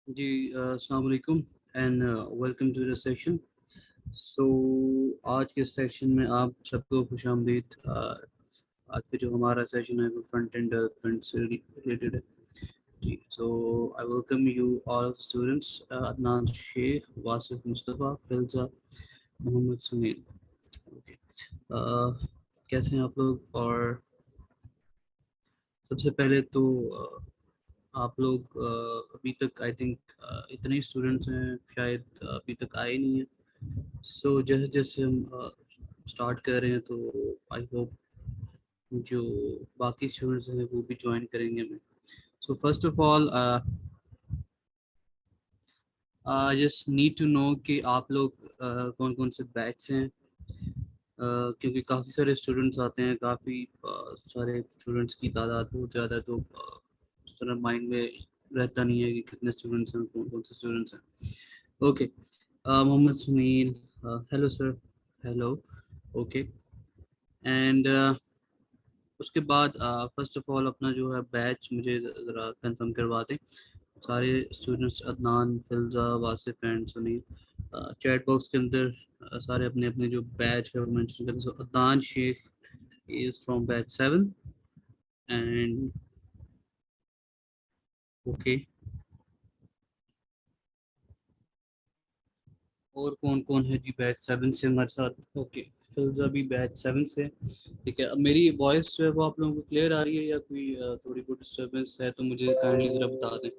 जी अस्सलाम वालेकुम and welcome to the session. So आज के सेशन में आप सबको खुशामदीद। आज का जो हमारा सेशन है वो फ्रंट एंड डेवलपमेंट से रिलेटेड है। जी, so I welcome you all students, Adnan Sheikh, Wasif Mustafa, Filza, Mohammad Sunil. Okay, कैसे हैं आप लोग? और सबसे पहले तो आप लोग अभी तक आई थिंक इतने स्टूडेंट्स हैं, शायद अभी तक आए नहीं हैं। सो जैसे जैसे हम स्टार्ट कर रहे हैं तो आई होप जो बाकी स्टूडेंट्स हैं वो भी ज्वाइन करेंगे हमें। So first of all just need to know कि आप लोग कौन कौन से बैच से हैं। क्योंकि काफ़ी सारे स्टूडेंट्स आते हैं, काफ़ी सारे स्टूडेंट्स की तादाद बहुत ज़्यादा है, तो उस तरह माइंड में रहता नहीं है कि कितने स्टूडेंट्स हैं, कौन कौन से स्टूडेंट्स हैं। Okay, Mohammed Sunil, hello sir. Hello. Okay, and उसके बाद फर्स्ट ऑफ ऑल अपना जो है बैच मुझे ज़रा कंफर्म करवा दें सारे students, Adnan, Filza, Wasif and Sunil. Chat box के अंदर सारे अपने अपने जो बैच है वो मेंशन करें। So Adnan Sheikh is from batch 7 and okay. और कौन कौन है जी बैच 7 से हमारे साथ? ओके, फिल्ज़ा भी बैच 7 से है। ठीक है, अब मेरी वॉइस जो है वो आप लोगों को क्लियर आ रही है या कोई थोड़ी बहुत डिस्टर्बेंस है तो मुझे काइंडली ज़रा बता दें।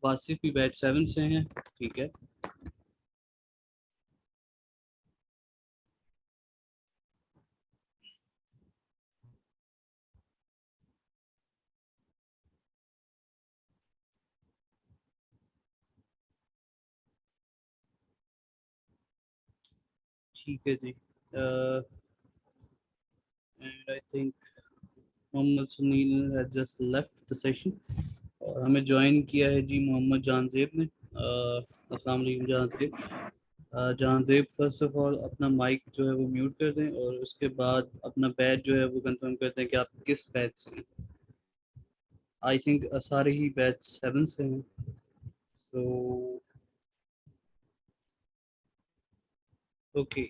वासिफ भी बैच 7 से हैं। ठीक है। ठीक है जी, and I think Mohammad Sunil has just left the session और हमें ज्वाइन किया है जी मोहम्मद जानजेब ने। अस्सलाम वालेकुम Janzeb. Janzeb, first of all अपना माइक जो है वो म्यूट कर दें और उसके बाद अपना बैच जो है वो कंफर्म करते हैं कि आप किस बैच से हैं। आई थिंक सारे ही बैच 7 से हैं। सो ओके,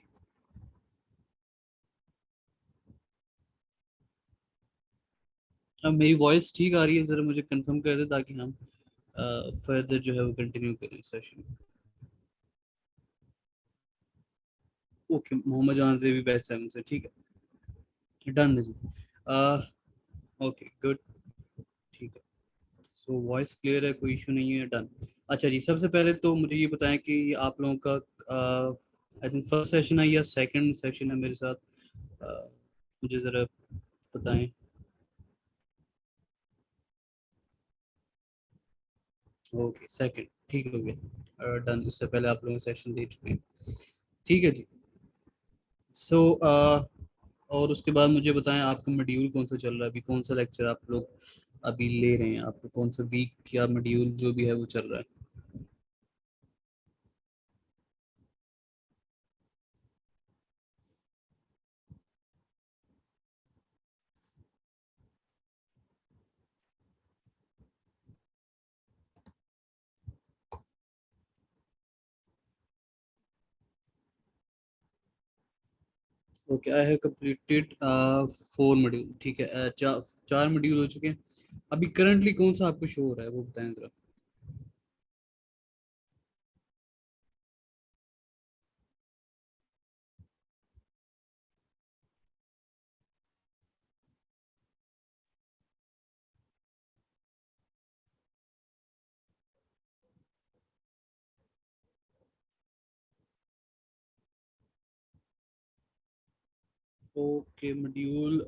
अब मेरी वॉइस ठीक आ रही है? ज़रा मुझे कंफर्म कर दें ताकि हम फर्दर जो है वो कंटिन्यू करें सेशन। ओके, मोहम्मद जानजेब भी बैच 7 से, ठीक है, डन है जी। ओके गुड, ठीक है। सो वॉइस क्लियर है, कोई इशू नहीं है, डन। अच्छा जी, सबसे पहले तो मुझे ये बताएं कि आप लोगों का आई थिंक फर्स्ट सेशन है या सेकंड सेशन है मेरे साथ? मुझे ज़रा बताएं। ओके सेकंड, ठीक हो गया, डन। इससे पहले आप लोगों सेशन दे चुके हैं, ठीक है जी। सो और उसके बाद मुझे बताएं आपका मॉड्यूल कौन सा चल रहा है अभी, कौन सा लेक्चर आप लोग अभी ले रहे हैं, आपको कौन सा वीक या मॉड्यूल जो भी है वो चल रहा है? Okay, I have completed 4 module, ठीक है। चार मॉड्यूल हो चुके हैं। अभी करंटली कौन सा आपको शो हो रहा है वो बताएं जरा। ओके, मॉड्यूल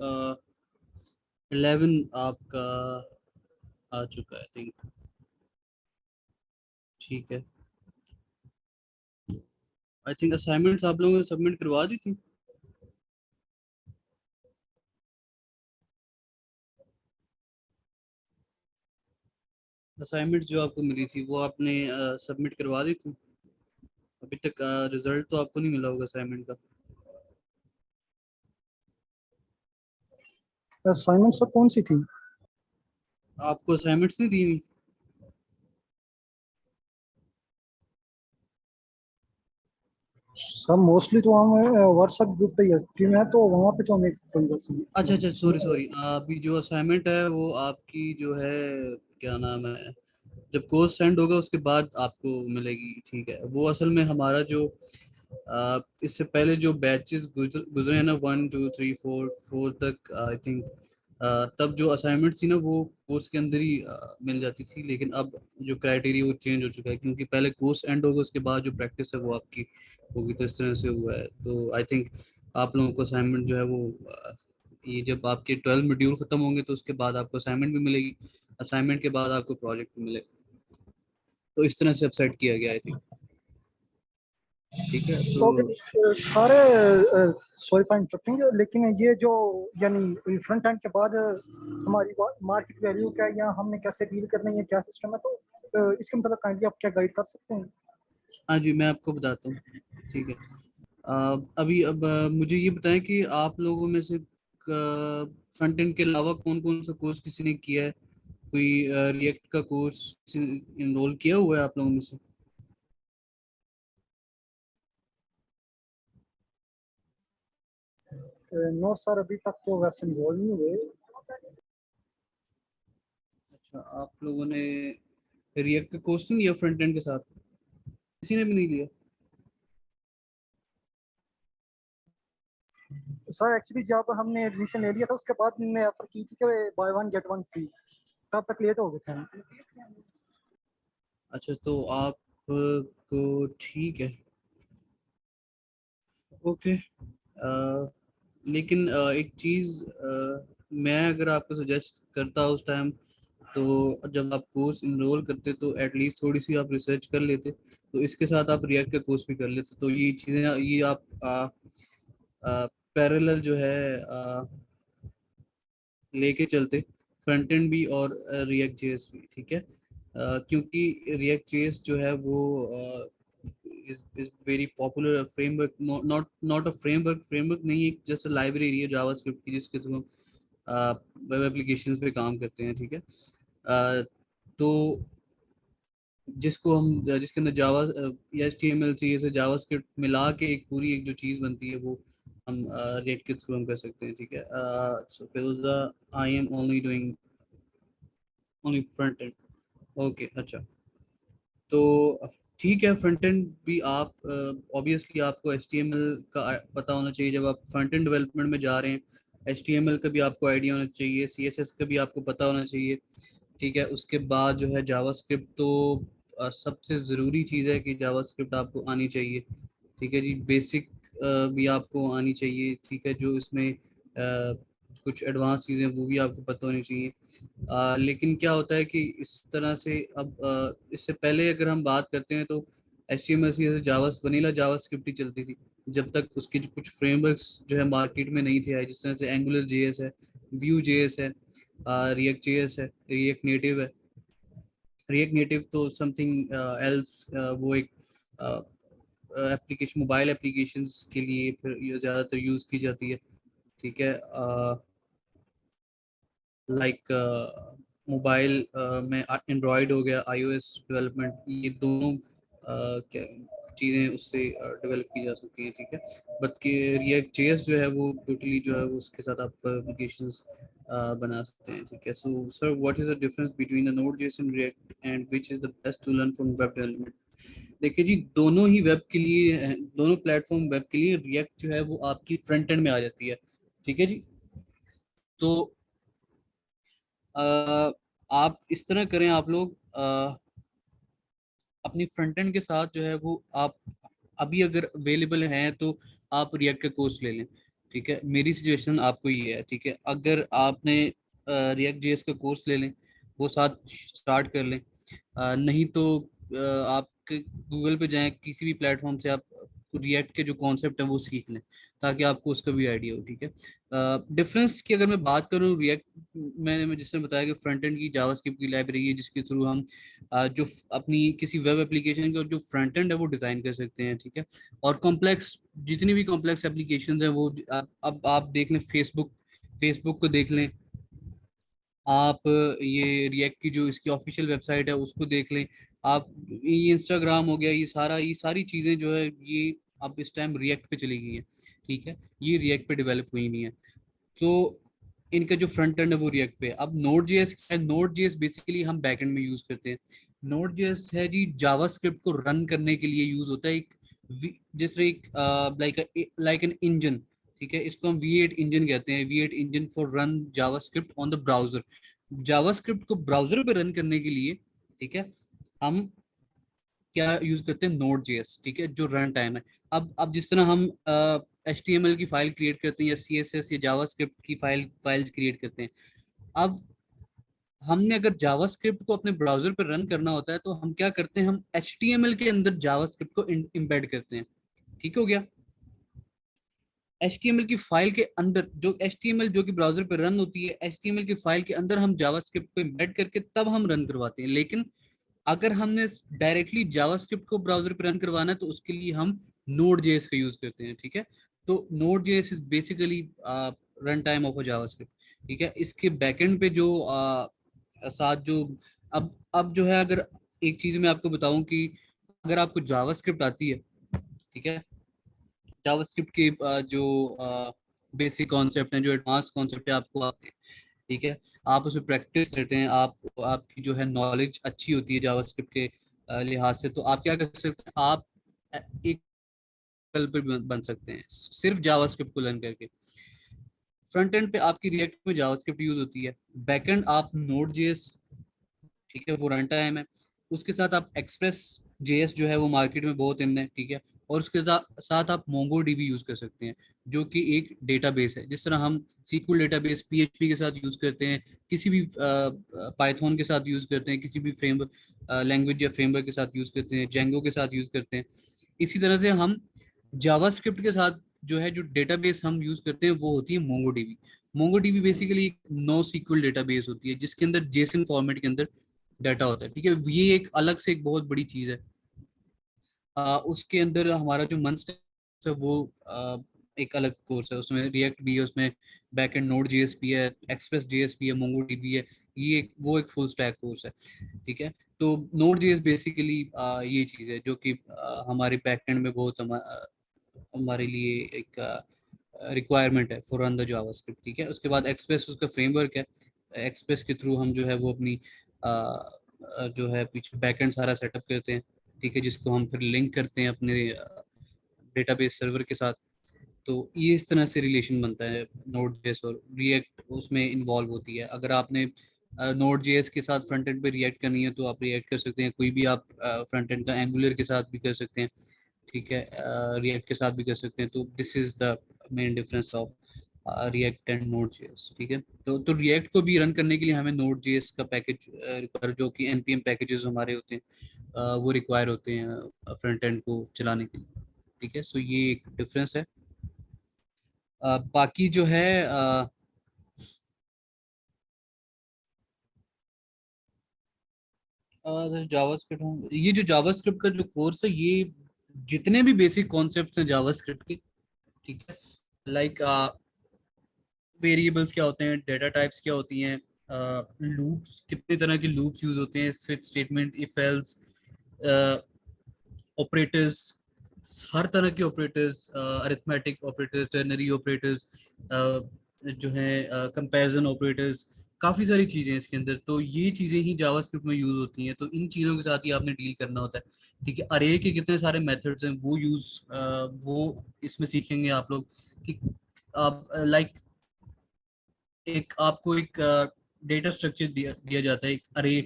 11 आपका आ चुका है आई थिंक, ठीक है। आई थिंक असाइनमेंट्स आप लोगों ने सबमिट करवा दी थी। असाइनमेंट जो आपको मिली थी वो आपने सबमिट करवा दी थी? अभी तक रिजल्ट तो आपको नहीं मिला होगा असाइनमेंट का। असाइनमेंट सब कौन सी थी? आपको असाइनमेंट्स नहीं दी हुई? सब मोस्टली तो हम व्हाट्सएप ग्रुप पे ही एक्टिव हैं, तो वहाँ पे तो हमें कोई बस अच्छा अच्छा, सॉरी नहीं। सॉरी, अभी जो असाइनमेंट है वो आपकी जो है, क्या नाम है, जब कोर्स सेंड होगा उसके बाद आपको मिलेगी, ठीक है। वो असल में हमारा जो इससे पहले जो बैचेस गुजरे हैं ना, 1 2 3 4 4 तक आई थिंक, तब जो असाइनमेंट थी ना वो कोर्स के अंदर ही मिल जाती थी। लेकिन अब जो क्राइटेरिया वो चेंज हो चुका है, क्योंकि पहले कोर्स एंड होगा उसके बाद जो प्रैक्टिस है वो आपकी होगी, तो इस तरह से हुआ है। तो आई थिंक आप लोगों को असाइनमेंट जो है वो ये जब आपके 12 मॉड्यूल खत्म होंगे तो उसके बाद आपको असाइनमेंट भी मिलेगी, असाइनमेंट के बाद आपको प्रोजेक्ट भी मिलेगा। तो इस तरह से अब सेट किया गया आई थिंक, ठीक है। तो तो फिर सारे, सॉरी फॉर इंटरप्टिंग, लेकिन ये जो यानी फ्रंट एंड के बाद हमारी मार्केट वैल्यू क्या है, या हमने कैसे डील करनी है, क्या सिस्टम है, तो इसके मतलब काइंडली आप क्या गाइड कर सकते हैं? हाँ जी, मैं आपको बताता हूँ, ठीक है। अभी अब मुझे ये बताएं कि आप लोगों में से फ्रंट एंड के अलावा कौन कौन सा कोर्स किसी ने किया है? कोई रिएक्ट का कोर्स इनरोल किया हुआ है आप लोगों में से? नो सर, अभी तक तो वैसे इन्वॉल्व नहीं हुए। अच्छा, आप लोगों ने रिएक्ट का कोर्स नहीं लिया फ्रंट एंड के साथ? किसी ने भी नहीं लिया? सर एक्चुअली जब हमने एडमिशन ले लिया था उसके बाद मैंने ऑफर की थी कि by one get one free, तब तक लेट हो गए थे हम। अच्छा, तो आप को ठीक है, ओके। लेकिन एक चीज़ मैं अगर आपको सजेस्ट करता उस टाइम, तो जब आप कोर्स इनरोल करते तो एटलीस्ट थोड़ी सी आप रिसर्च कर लेते, तो इसके साथ आप रिएक्ट का कोर्स भी कर लेते, तो ये चीज़ें ये आप पैरेलल जो है लेके चलते, फ्रंट एंड भी और रिएक्ट जेएस भी, ठीक है। क्योंकि रिएक्ट जेएस जो है वो is very popular framework, not not a framework, framework नहीं, एक जैसे लाइब्रेरी है जावास्क्रिप्ट की जिसके थ्रू हम वेब एप्लीकेशंस पे काम करते हैं, ठीक है। तो जिसको हम जिसके अंदर जावा या HTML सी से जावास्क्रिप्ट मिला के एक पूरी एक जो चीज़ बनती है वो हम रिएक्ट के थ्रू हम कर सकते हैं, ठीक है। So Firoza, I am only doing only front end, okay, अच्छा। तो ठीक है, फ्रंट एंड भी आप ऑब्वियसली आपको HTML का पता होना चाहिए जब आप फ्रंट एंड डेवलपमेंट में जा रहे हैं। HTML का भी आपको आइडिया होना चाहिए, CSS का भी आपको पता होना चाहिए, ठीक है। उसके बाद जो है जावास्क्रिप्ट, तो सबसे ज़रूरी चीज़ है कि जावास्क्रिप्ट आपको आनी चाहिए, ठीक है जी। बेसिक भी आपको आनी चाहिए, ठीक है। जो इसमें कुछ एडवांस चीज़ें वो भी आपको पता होनी चाहिए। लेकिन क्या होता है कि इस तरह से अब इससे पहले अगर हम बात करते हैं तो HTML से जावा वनीला जावास्क्रिप्ट ही चलती थी, जब तक उसके जो कुछ फ्रेमवर्क्स जो है मार्केट में नहीं थे आए, जिस तरह से एंगुलर जेएस है, व्यू जेएस है, रिएक्ट जेएस है, रिएक्ट नेटिव है। रिएक्ट नेटिव तो समथिंग एल्स, वो एक एप्लीकेशन, मोबाइल एप्लीकेशंस के लिए फिर ये ज़्यादातर यूज़ की जाती है, ठीक है। लाइक मोबाइल में एंड्रॉयड हो गया, iOS डेवलपमेंट, ये दोनों क्या चीज़ें उससे डेवलप की जा सकती हैं, ठीक है। बट रिएक्ट जेएस जो है वो टोटली जो है वो उसके साथ आप एप्लीकेशंस बना सकते हैं, ठीक है। So sir, what is the difference between the node JS and react, and which is the best to learn from web development? देखिए जी, दोनों ही वेब के लिए दोनों प्लेटफॉर्म वेब के लिए, रिएक्ट जो है वो आपकी फ्रंट एंड में आ जाती है, ठीक है जी। तो अ, आप इस तरह करें, आप लोग अपनी फ्रंट एंड के साथ जो है वो आप अभी अगर अवेलेबल हैं तो आप रिएक्ट का कोर्स ले लें, ठीक है। मेरी सिचुएशन आपको ये है, ठीक है। अगर आपने रिएक्ट जेएस का कोर्स ले लें, वो साथ स्टार्ट कर लें। नहीं तो आप गूगल पे जाएं, किसी भी प्लेटफॉर्म से आप रिएक्ट के जो कॉन्सेप्ट है वो सीख लें, ताकि आपको उसका भी आइडिया हो, ठीक है। डिफरेंस की अगर मैं बात करूँ, रिएक्ट मैं जिसने बताया कि फ्रंट एंड की जावास्क्रिप्ट की लाइब्रेरी है जिसके थ्रू हम जो अपनी किसी वेब एप्लीकेशन का जो फ्रंट एंड है वो डिज़ाइन कर सकते हैं, ठीक है। और कॉम्प्लेक्स, जितनी भी कॉम्प्लेक्स एप्लीकेशंस हैं वो अब आप देख लें, फेसबुक, फेसबुक को देख लें, आप ये रिएक्ट की जो इसकी ऑफिशियल वेबसाइट है उसको देख लें। आप ये इंस्टाग्राम हो गया, ये सारी चीज़ें जो है ये अब इस टाइम रिएक्ट पे चली गई हैं, ठीक है, ये रिएक्ट पे डेवलप हुई नहीं है। तो इनका जो फ्रंट एंड है वो रिएक्ट पे। अब नोड जेएस क्या है? नोड जेएस बेसिकली हम बैकएंड में यूज करते हैं। नोड जेएस है जी जावास्क्रिप्ट को रन करने के लिए यूज होता है, एक जैसे एक लाइक एन इंजन, ठीक है, इसको हम V8 इंजन कहते हैं। V8 engine for run JavaScript on the browser. JavaScript को ब्राउजर पे रन करने के लिए, ठीक है, हम क्या यूज करते हैं? नोड जेएस, ठीक है, जो रन टाइम है। अब जिस तरह हम HTML की फाइल क्रिएट करते हैं या CSS या जावास्क्रिप्ट की फाइल्स क्रिएट करते हैं, अब हमने अगर जावास्क्रिप्ट को अपने ब्राउजर पर रन करना होता है तो हम क्या करते हैं? हम HTML के अंदर जावास्क्रिप्ट को इम्बेड करते हैं। ठीक हो गया? HTML की फाइल के अंदर जो HTML जो कि ब्राउजर पर रन होती है, HTML की फाइल के अंदर हम जावास्क्रिप्ट को इम्बेड करके तब हम रन करवाते हैं। लेकिन अगर हमने डायरेक्टली जावास्क्रिप्ट को ब्राउजर पर रन करवाना है तो उसके लिए हम नोड जेएस का यूज करते हैं, ठीक है। तो node JS is basically run time of a JavaScript, ठीक है। इसके बैकएंड पे जो साथ जो अब जो है, अगर एक चीज मैं आपको बताऊं कि अगर आपको जावास्क्रिप्ट आती है, ठीक है, जावास्क्रिप्ट के जो बेसिक कॉन्सेप्ट हैं, जो एडवांस कॉन्सेप्ट है आपको आते हैं, ठीक है, आप उसमें प्रैक्टिस करते हैं, आप आपकी जो है नॉलेज अच्छी होती है जावास्क्रिप्ट के लिहाज से, तो आप क्या कर सकते हैं? आप एक कल पे बन सकते हैं सिर्फ जावास्क्रिप्ट को लर्न करके। फ्रंट एंड पे आपकी रिएक्ट में जावास्क्रिप्ट यूज होती है, बैक एंड आप नोड जेएस, ठीक है, वो रन टाइम है। उसके साथ आप एक्सप्रेस जेएस जो है वो मार्केट में बहुत इन है, ठीक है। और उसके साथ आप मोंगो डीबी यूज कर सकते हैं, जो कि एक डेटाबेस है। जिस तरह हम सीक्वल डेटाबेस PHP के साथ यूज करते हैं, किसी भी पाइथन के साथ यूज करते हैं, किसी भी फ्रेम लैंग्वेज या फ्रेमवर्क के साथ यूज करते हैं, जेंगो के साथ यूज करते हैं, इसी तरह से हम जावास्क्रिप्ट के साथ जो है जो डेटाबेस हम यूज करते हैं वो होती है Mongo DB. Mongo DB basically no SQL database होती है जिसके अंदर जेसन फॉर्मेट के अंदर डाटा होता है, ठीक है। ये एक अलग से एक बहुत बड़ी चीज है। उसके अंदर हमारा जो मंथ है वो एक अलग कोर्स है, उसमें रिएक्ट भी है, उसमें बैक एंड नोड जेएस भी है, एक्सप्रेस जेएस भी है, मोंगो डीबी है। ये एक वो एक फुल स्टैक कोर्स है, ठीक है। तो नोड जेएस बेसिकली ये चीज है जो कि हमारे बैक एंड में बहुत हमारे लिए एक रिक्वायरमेंट है फॉर रन द जावास्क्रिप्ट, ठीक है। उसके बाद एक्सप्रेस उसका फ्रेमवर्क है। एक्सप्रेस के थ्रू हम जो है वो अपनी जो है पीछे बैकएंड सारा सेटअप करते हैं, ठीक है, जिसको हम फिर लिंक करते हैं अपने डेटाबेस सर्वर के साथ। तो ये इस तरह से रिलेशन बनता है नोड जेएस और रिएक्ट उसमें इन्वॉल्व होती है। अगर आपने नोड जेएस के साथ फ्रंट एंड पे रिएक्ट करनी है तो आप रिएक्ट कर सकते हैं, कोई भी आप फ्रंट एंड का एंगुलर के साथ भी कर सकते हैं, ठीक है, रिएक्ट के साथ भी कर सकते हैं। तो this is the main difference of react and node JS, ठीक है। तो रिएक्ट को भी रन करने के लिए हमें नोड जेएस का पैकेज रिक्वायर, जो कि npm पैकेजेस हमारे होते हैं, वो रिक्वायर होते हैं फ्रंट एंड को चलाने के लिए, ठीक है। सो ये एक डिफरेंस है। बाकी जो है जावास्क्रिप्ट, ये जो जावास्क्रिप्ट का जो कोर्स है, ये जितने भी बेसिक कॉन्सेप्ट्स हैं जावास्क्रिप्ट के, ठीक है, लाइक वेरिएबल्स क्या होते हैं, डेटा टाइप्स क्या होती हैं, लूप्स कितने तरह के लूप्स यूज होते हैं, switch statement, if else, operators, हर तरह के operators, arithmetic operators, ternary operators, जो है कंपैरिजन ऑपरेटर्स, काफ़ी सारी चीज़ें हैं इसके अंदर। तो ये चीज़ें ही जावास्क्रिप्ट में यूज़ होती हैं, तो इन चीज़ों के साथ ही आपने डील करना होता है, ठीक है। अरे के कितने सारे मेथड्स हैं वो इसमें सीखेंगे आप लोग कि आप लाइक एक आपको एक डेटा स्ट्रक्चर दिया जाता है एक अरे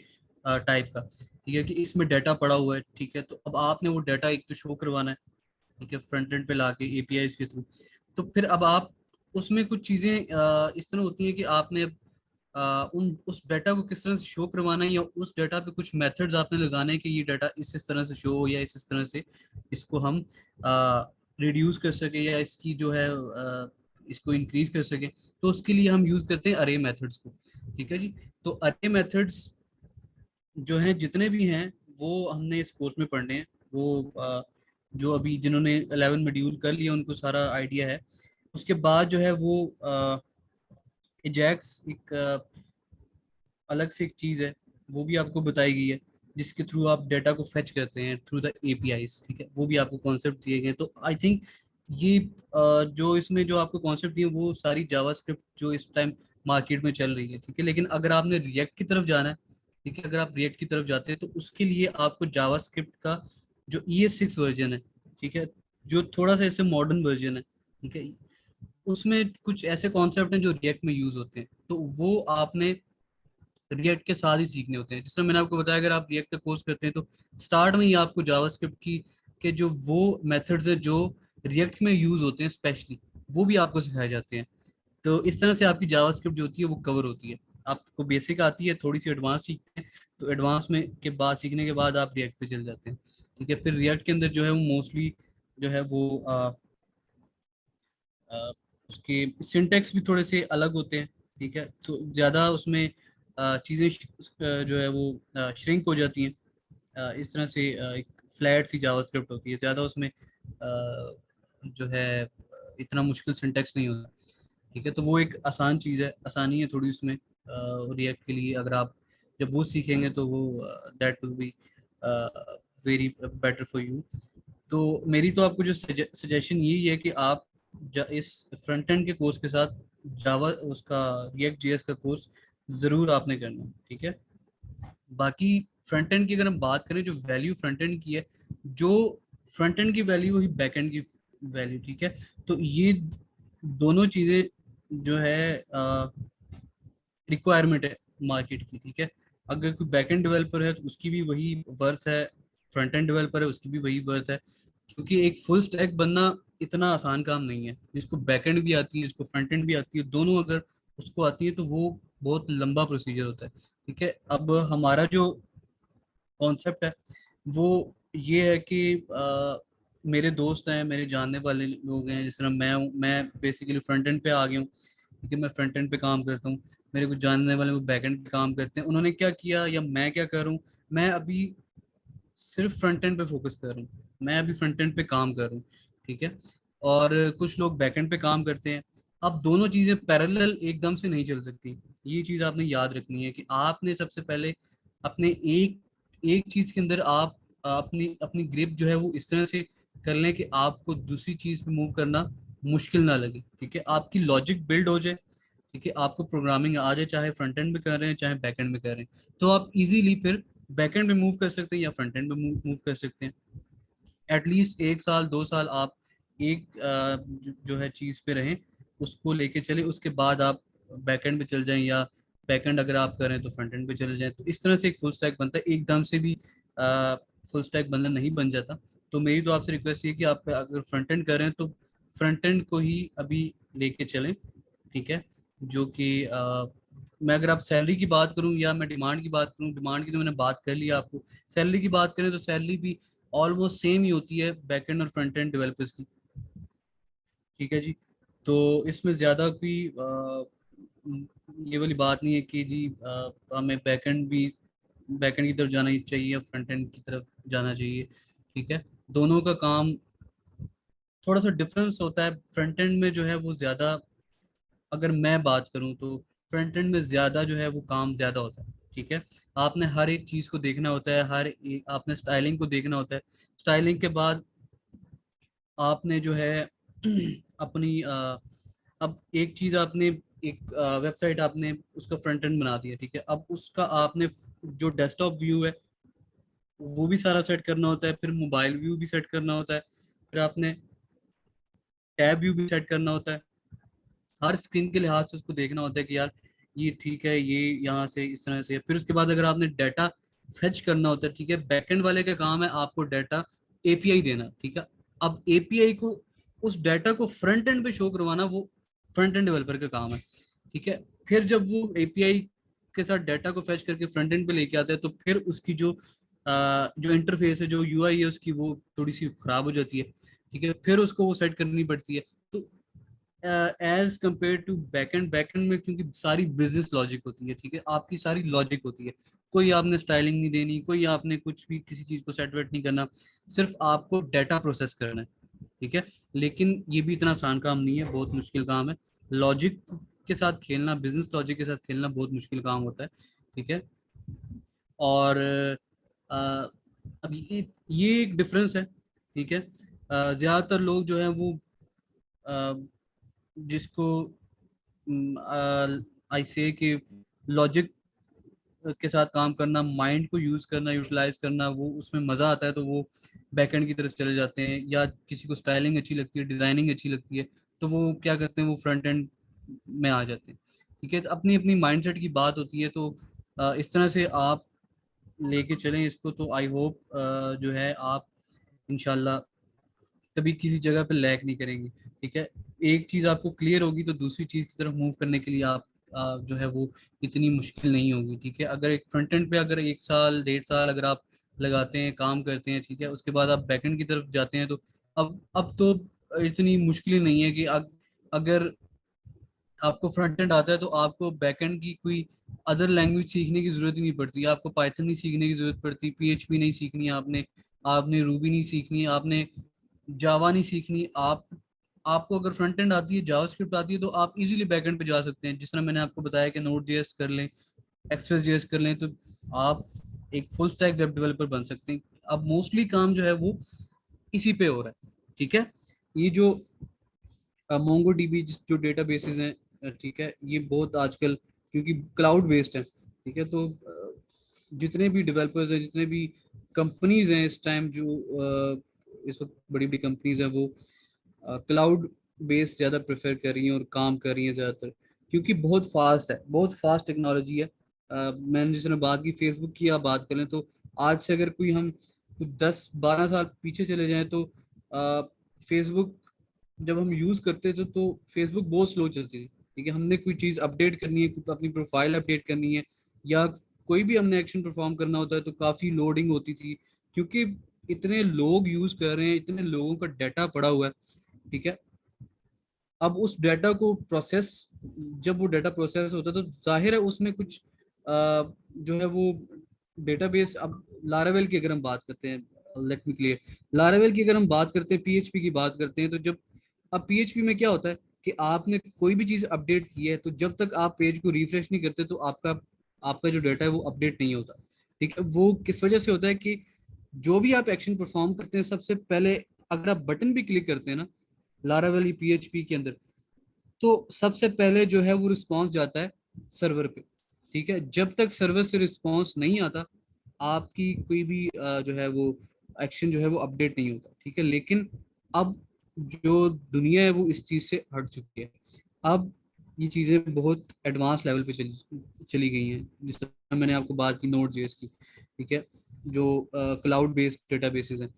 टाइप का, ठीक है, कि इसमें डाटा पड़ा हुआ है, ठीक है। तो अब आपने वो डाटा एक तो शो करवाना है, ठीक है, फ्रंट एंड पे लाके एपीआईज के थ्रू। तो फिर अब आप उसमें कुछ चीज़ें इस तरह होती हैं कि आपने उन उस डाटा को किस तरह से शो करवाना है, या उस डाटा पे कुछ मेथड्स आपने लगाने हैं कि ये डाटा इस तरह से शो हो, या इस तरह से इसको हम रिड्यूस कर सके, या इसकी जो है इसको इंक्रीज कर सके। तो उसके लिए हम यूज करते हैं अरे मेथड्स को, ठीक है जी। तो अरे मेथड्स जो हैं जितने भी हैं वो हमने इस कोर्स में पढ़ने हैं। वो जो अभी जिन्होंने 11 मॉड्यूल कर लिया उनको सारा आइडिया है। उसके बाद जो है वो एजैक्स एक अलग से एक चीज़ है, वो भी आपको बताई गई है, जिसके थ्रू आप डेटा को फेच करते हैं थ्रू द एपीआईज, ठीक है, वो भी आपको कॉन्सेप्ट दिए गए। तो आई थिंक ये जो इसमें जो आपको कॉन्सेप्ट दिए वो सारी जावास्क्रिप्ट जो इस टाइम मार्केट में चल रही है, ठीक है। लेकिन अगर आपने रिएक्ट की तरफ जाना है, ठीक है, अगर आप रिएक्ट की तरफ जाते हैं तो उसके लिए आपको जावास्क्रिप्ट का जो ES6 वर्जन है, ठीक है, जो थोड़ा सा इससे मॉडर्न वर्जन है, ठीक है, उसमें कुछ ऐसे कॉन्सेप्ट हैं जो रिएक्ट में यूज होते हैं, तो वो आपने रिएक्ट के साथ ही सीखने होते हैं। जिसमें मैंने आपको बताया, अगर आप रिएक्ट का कोर्स करते हैं तो स्टार्ट में ही आपको जावास्क्रिप्ट की के जो वो मेथड्स हैं जो रिएक्ट में यूज होते हैं स्पेशली, वो भी आपको सिखाए जाते हैं। तो इस तरह से आपकी जावास्क्रिप्ट जो होती है वो कवर होती है। आपको बेसिक आती है, थोड़ी सी एडवांस सीखते हैं, तो एडवांस में के बाद सीखने के बाद आप रिएक्ट पे चल जाते हैं, ठीक है। फिर रिएक्ट के अंदर जो है वो मोस्टली जो है वो अ, उसके सिंटेक्स भी थोड़े से अलग होते हैं, ठीक है, तो ज़्यादा उसमें चीज़ें जो है वो श्रिंक हो जाती हैं। इस तरह से एक फ्लैट सी जावास्क्रिप्ट होती है, ज़्यादा उसमें जो है इतना मुश्किल सिंटेक्स नहीं होता, ठीक है। तो वो एक आसान चीज़ है, आसानी है थोड़ी उसमें रिएक्ट के लिए। अगर आप जब वो सीखेंगे तो वो that will be very better for you. तो मेरी तो आपको जो सजेशन यही है कि आप इस फ्रंट एंड के कोर्स के साथ जावा उसका रिएक्ट जेएस का कोर्स ज़रूर आपने करना है, ठीक है। बाकी फ्रंट एंड की अगर हम बात करें, जो वैल्यू फ्रंट एंड की है, जो फ्रंट एंड की वैल्यू वही बैक एंड की वैल्यू, ठीक है। तो ये दोनों चीज़ें जो है रिक्वायरमेंट है मार्केट की, ठीक है। अगर कोई बैक एंड डेवलपर है तो उसकी भी वही वर्थ है, फ्रंट एंड डेवलपर है उसकी भी वही वर्थ है, क्योंकि एक फुल स्टैक बनना इतना आसान काम नहीं है। जिसको बैक एंड भी आती है, जिसको फ्रंट एंड भी आती है, दोनों अगर उसको आती है तो वो बहुत लंबा प्रोसीजर होता है, ठीक है। अब हमारा जो कॉन्सेप्ट है वो ये है कि मेरे दोस्त हैं, मेरे जानने वाले लोग हैं, जिस तरह मैं हूँ, मैं बेसिकली फ्रंट एंड पे आ गया हूँ, क्योंकि मैं फ्रंट एंड पे काम करता हूँ। मेरे कुछ जानने वाले वो बैक एंड पे काम करते हैं। उन्होंने क्या किया या मैं क्या कर रहा हूँ, मैं अभी सिर्फ फ्रंट एंड पे फोकस कर रहा हूँ, मैं अभी फ्रंट एंड पे काम कर रहा हूँ, ठीक है। और कुछ लोग बैक एंड पे काम करते हैं। अब दोनों चीजें पैरेलल एकदम से नहीं चल सकती, ये चीज आपने याद रखनी है कि आपने सबसे पहले अपने एक एक चीज के अंदर आप अपनी अपनी ग्रिप जो है वो इस तरह से कर लें कि आपको दूसरी चीज पे मूव करना मुश्किल ना लगे, ठीक है। आपकी लॉजिक बिल्ड हो जाए, ठीक है, आपको प्रोग्रामिंग आ जाए, चाहे फ्रंट एंड में कर रहे हैं चाहे बैक एंड में कर रहे हैं, तो आप इजीली फिर बैक एंड में मूव कर सकते हैं या फ्रंट एंड में मूव कर सकते हैं। एटलीस्ट 1 साल 2 साल आप एक जो है चीज़ पे रहें, उसको लेके चले, उसके बाद आप बैक एंड पे चल जाएं, या बैक एंड अगर आप करें तो फ्रंट एंड पे चले जाएं। तो इस तरह से एक फुल स्टैक बनता है, एकदम से भी फुल स्टैक बंदा नहीं बन जाता। तो मेरी तो आपसे रिक्वेस्ट ये है कि आप अगर फ्रंट एंड करें तो फ्रंट एंड को ही अभी लेके चलें, ठीक है। जो कि मैं अगर आप सैलरी की बात करूं या मैं डिमांड की बात करूं, डिमांड की तो मैंने बात कर लिया आपको। सैलरी की बात करें तो सैलरी भी ऑलमोस्ट सेम ही होती है बैक एंड और फ्रंट एंड डेवलपर्स की, ठीक है जी। तो इसमें ज़्यादा कोई ये वाली बात नहीं है कि जी हमें बैक एंड की तरफ जाना ही चाहिए या फ्रंट एंड की तरफ जाना चाहिए, ठीक है। दोनों का काम थोड़ा सा डिफरेंस होता है। फ्रंट एंड में जो है वो ज़्यादा, अगर मैं बात करूं तो फ्रंट एंड में ज़्यादा जो है वो काम ज़्यादा होता है, ठीक है। आपने हर एक चीज़ को देखना होता है, हर एक आपने स्टाइलिंग को देखना होता है। स्टाइलिंग के बाद आपने जो है अपनी अब एक चीज आपने एक वेबसाइट आपने उसका फ्रंट एंड बना दिया, ठीक है। अब उसका आपने जो डेस्कटॉप व्यू है वो भी सारा सेट करना होता है, फिर मोबाइल व्यू भी सेट करना होता है, फिर आपने टैब व्यू भी सेट करना होता है। हर स्क्रीन के लिहाज से उसको देखना होता है कि यार ये ठीक है, ये यहाँ से इस तरह से। फिर उसके बाद अगर आपने डाटा फेच करना होता है, ठीक है, बैकएंड वाले का काम है आपको डाटा एपीआई देना, ठीक है। अब एपीआई को, उस डाटा को फ्रंट एंड पे शो करवाना, वो फ्रंट एंड डेवलपर का काम है, ठीक है। फिर जब वो एपीआई के साथ डाटा को फेच करके फ्रंट एंड पे लेके आता है तो फिर उसकी जो इंटरफेस है, जो यूआई है उसकी, वो थोड़ी सी खराब हो जाती है, ठीक है। फिर उसको वो सेट करनी पड़ती है। तो as compare to backend, backend में क्योंकि सारी बिजनेस लॉजिक होती है, ठीक है, आपकी सारी लॉजिक होती है, कोई आपने स्टाइलिंग नहीं देनी, कोई आपने कुछ भी किसी चीज को सेट वेट नहीं करना, सिर्फ आपको डाटा प्रोसेस करना है, ठीक है। लेकिन ये भी इतना आसान काम नहीं है, बहुत मुश्किल काम है। लॉजिक के साथ खेलना, बिजनेस लॉजिक के साथ खेलना बहुत मुश्किल काम होता है। ठीक है। और अब ये एक डिफरेंस है, ठीक है। ज़्यादातर लोग जो हैं वो अ, जिसको आई से कि लॉजिक के साथ काम करना, माइंड को यूज करना, यूटिलाइज करना, वो उसमें मजा आता है तो वो बैकएंड की तरफ चले जाते हैं। या किसी को स्टाइलिंग अच्छी लगती है, डिजाइनिंग अच्छी लगती है, तो वो क्या करते हैं, वो फ्रंट एंड में आ जाते हैं। ठीक है, तो अपनी अपनी माइंडसेट की बात होती है। तो इस तरह से आप लेके चलें इसको, तो आई होप जो है आप इंशाल्लाह कभी किसी जगह पे लैग नहीं करेंगे। ठीक है, एक चीज आपको क्लियर होगी तो दूसरी चीज की तरफ मूव करने के लिए आप जो है वो इतनी मुश्किल नहीं होगी। ठीक है, अगर एक फ्रंट एंड पे अगर 1 साल 1.5 साल अगर आप लगाते हैं, काम करते हैं, ठीक है, उसके बाद आप बैक एंड की तरफ जाते हैं, तो अब तो इतनी मुश्किल नहीं है कि अगर आपको फ्रंट एंड आता है तो आपको बैक एंड की कोई अदर लैंग्वेज सीखने की जरूरत ही नहीं पड़ती। आपको पाइथन नहीं सीखने की जरूरत पड़ती, पीएचपी नहीं सीखनी है आपने, आपने रूबी नहीं सीखनी है, आपने जावा नहीं सीखनी। आपको अगर फ्रंट एंड आती है, जावास्क्रिप्ट आती है, तो आप इजीली बैक एंड पे जा सकते हैं। जिस तरह मैंने आपको बताया कि नोड जेएस कर लें, एक्सप्रेस जेएस कर लें, तो आप एक फुल स्टैक वेब डेवलपर बन सकते हैं। अब मोस्टली काम जो है वो इसी पे हो रहा है। ठीक है, ये जो मोंगो डीबी जो डेटा बेसिस हैं, ठीक है, ये बहुत आजकल क्योंकि क्लाउड बेस्ड है, ठीक है, तो जितने भी डेवलपर्स हैं, जितने भी कंपनीज हैं इस टाइम, जो इस वक्त बड़ी बड़ी कंपनीज हैं, वो क्लाउड बेस्ड ज़्यादा प्रेफर कर रही हैं और काम कर रही हैं ज़्यादातर, क्योंकि बहुत फास्ट है, बहुत फास्ट टेक्नोलॉजी है। मैंने जिसने बात की फेसबुक की, आप बात करें तो आज से अगर कोई हम 10-12 साल पीछे चले जाएं तो फेसबुक जब हम यूज करते थे तो फेसबुक बहुत स्लो चलती थी। ठीक है, हमने कोई चीज अपडेट करनी है, अपनी प्रोफाइल अपडेट करनी है, या कोई भी हमने एक्शन परफॉर्म करना होता है, तो काफी लोडिंग होती थी, क्योंकि इतने लोग यूज कर रहे हैं, इतने लोगों का डाटा पड़ा हुआ है। ठीक है, अब उस डाटा को प्रोसेस, जब वो डाटा प्रोसेस होता है तो जाहिर है उसमें कुछ जो है वो डेटाबेस। अब लारावेल की अगर हम बात करते हैं, लेट मी क्लियर, लारावेल की अगर हम बात करते हैं, पीएचपी की बात करते हैं, तो जब अब पीएचपी में क्या होता है कि आपने कोई भी चीज अपडेट की है, तो जब तक आप पेज को रिफ्रेश नहीं करते तो आपका आपका जो डाटा है वो अपडेट नहीं होता। ठीक है, वो किस वजह से होता है कि जो भी आप एक्शन परफॉर्म करते हैं, सबसे पहले अगर आप बटन भी क्लिक करते हैं ना लारावेल पीएचपी के अंदर, तो सबसे पहले जो है वो रिस्पॉन्स जाता है सर्वर पे। ठीक है, जब तक सर्वर से रिस्पॉन्स नहीं आता, आपकी कोई भी जो है वो एक्शन जो है वो अपडेट नहीं होता। ठीक है, लेकिन अब जो दुनिया है वो इस चीज से हट चुकी है। अब ये चीजें बहुत एडवांस लेवल पे चली चली गई हैं। जिस तरह मैंने आपको बात की नोड जेएस की, ठीक है, जो क्लाउड बेस्ड डेटाबेसेस हैं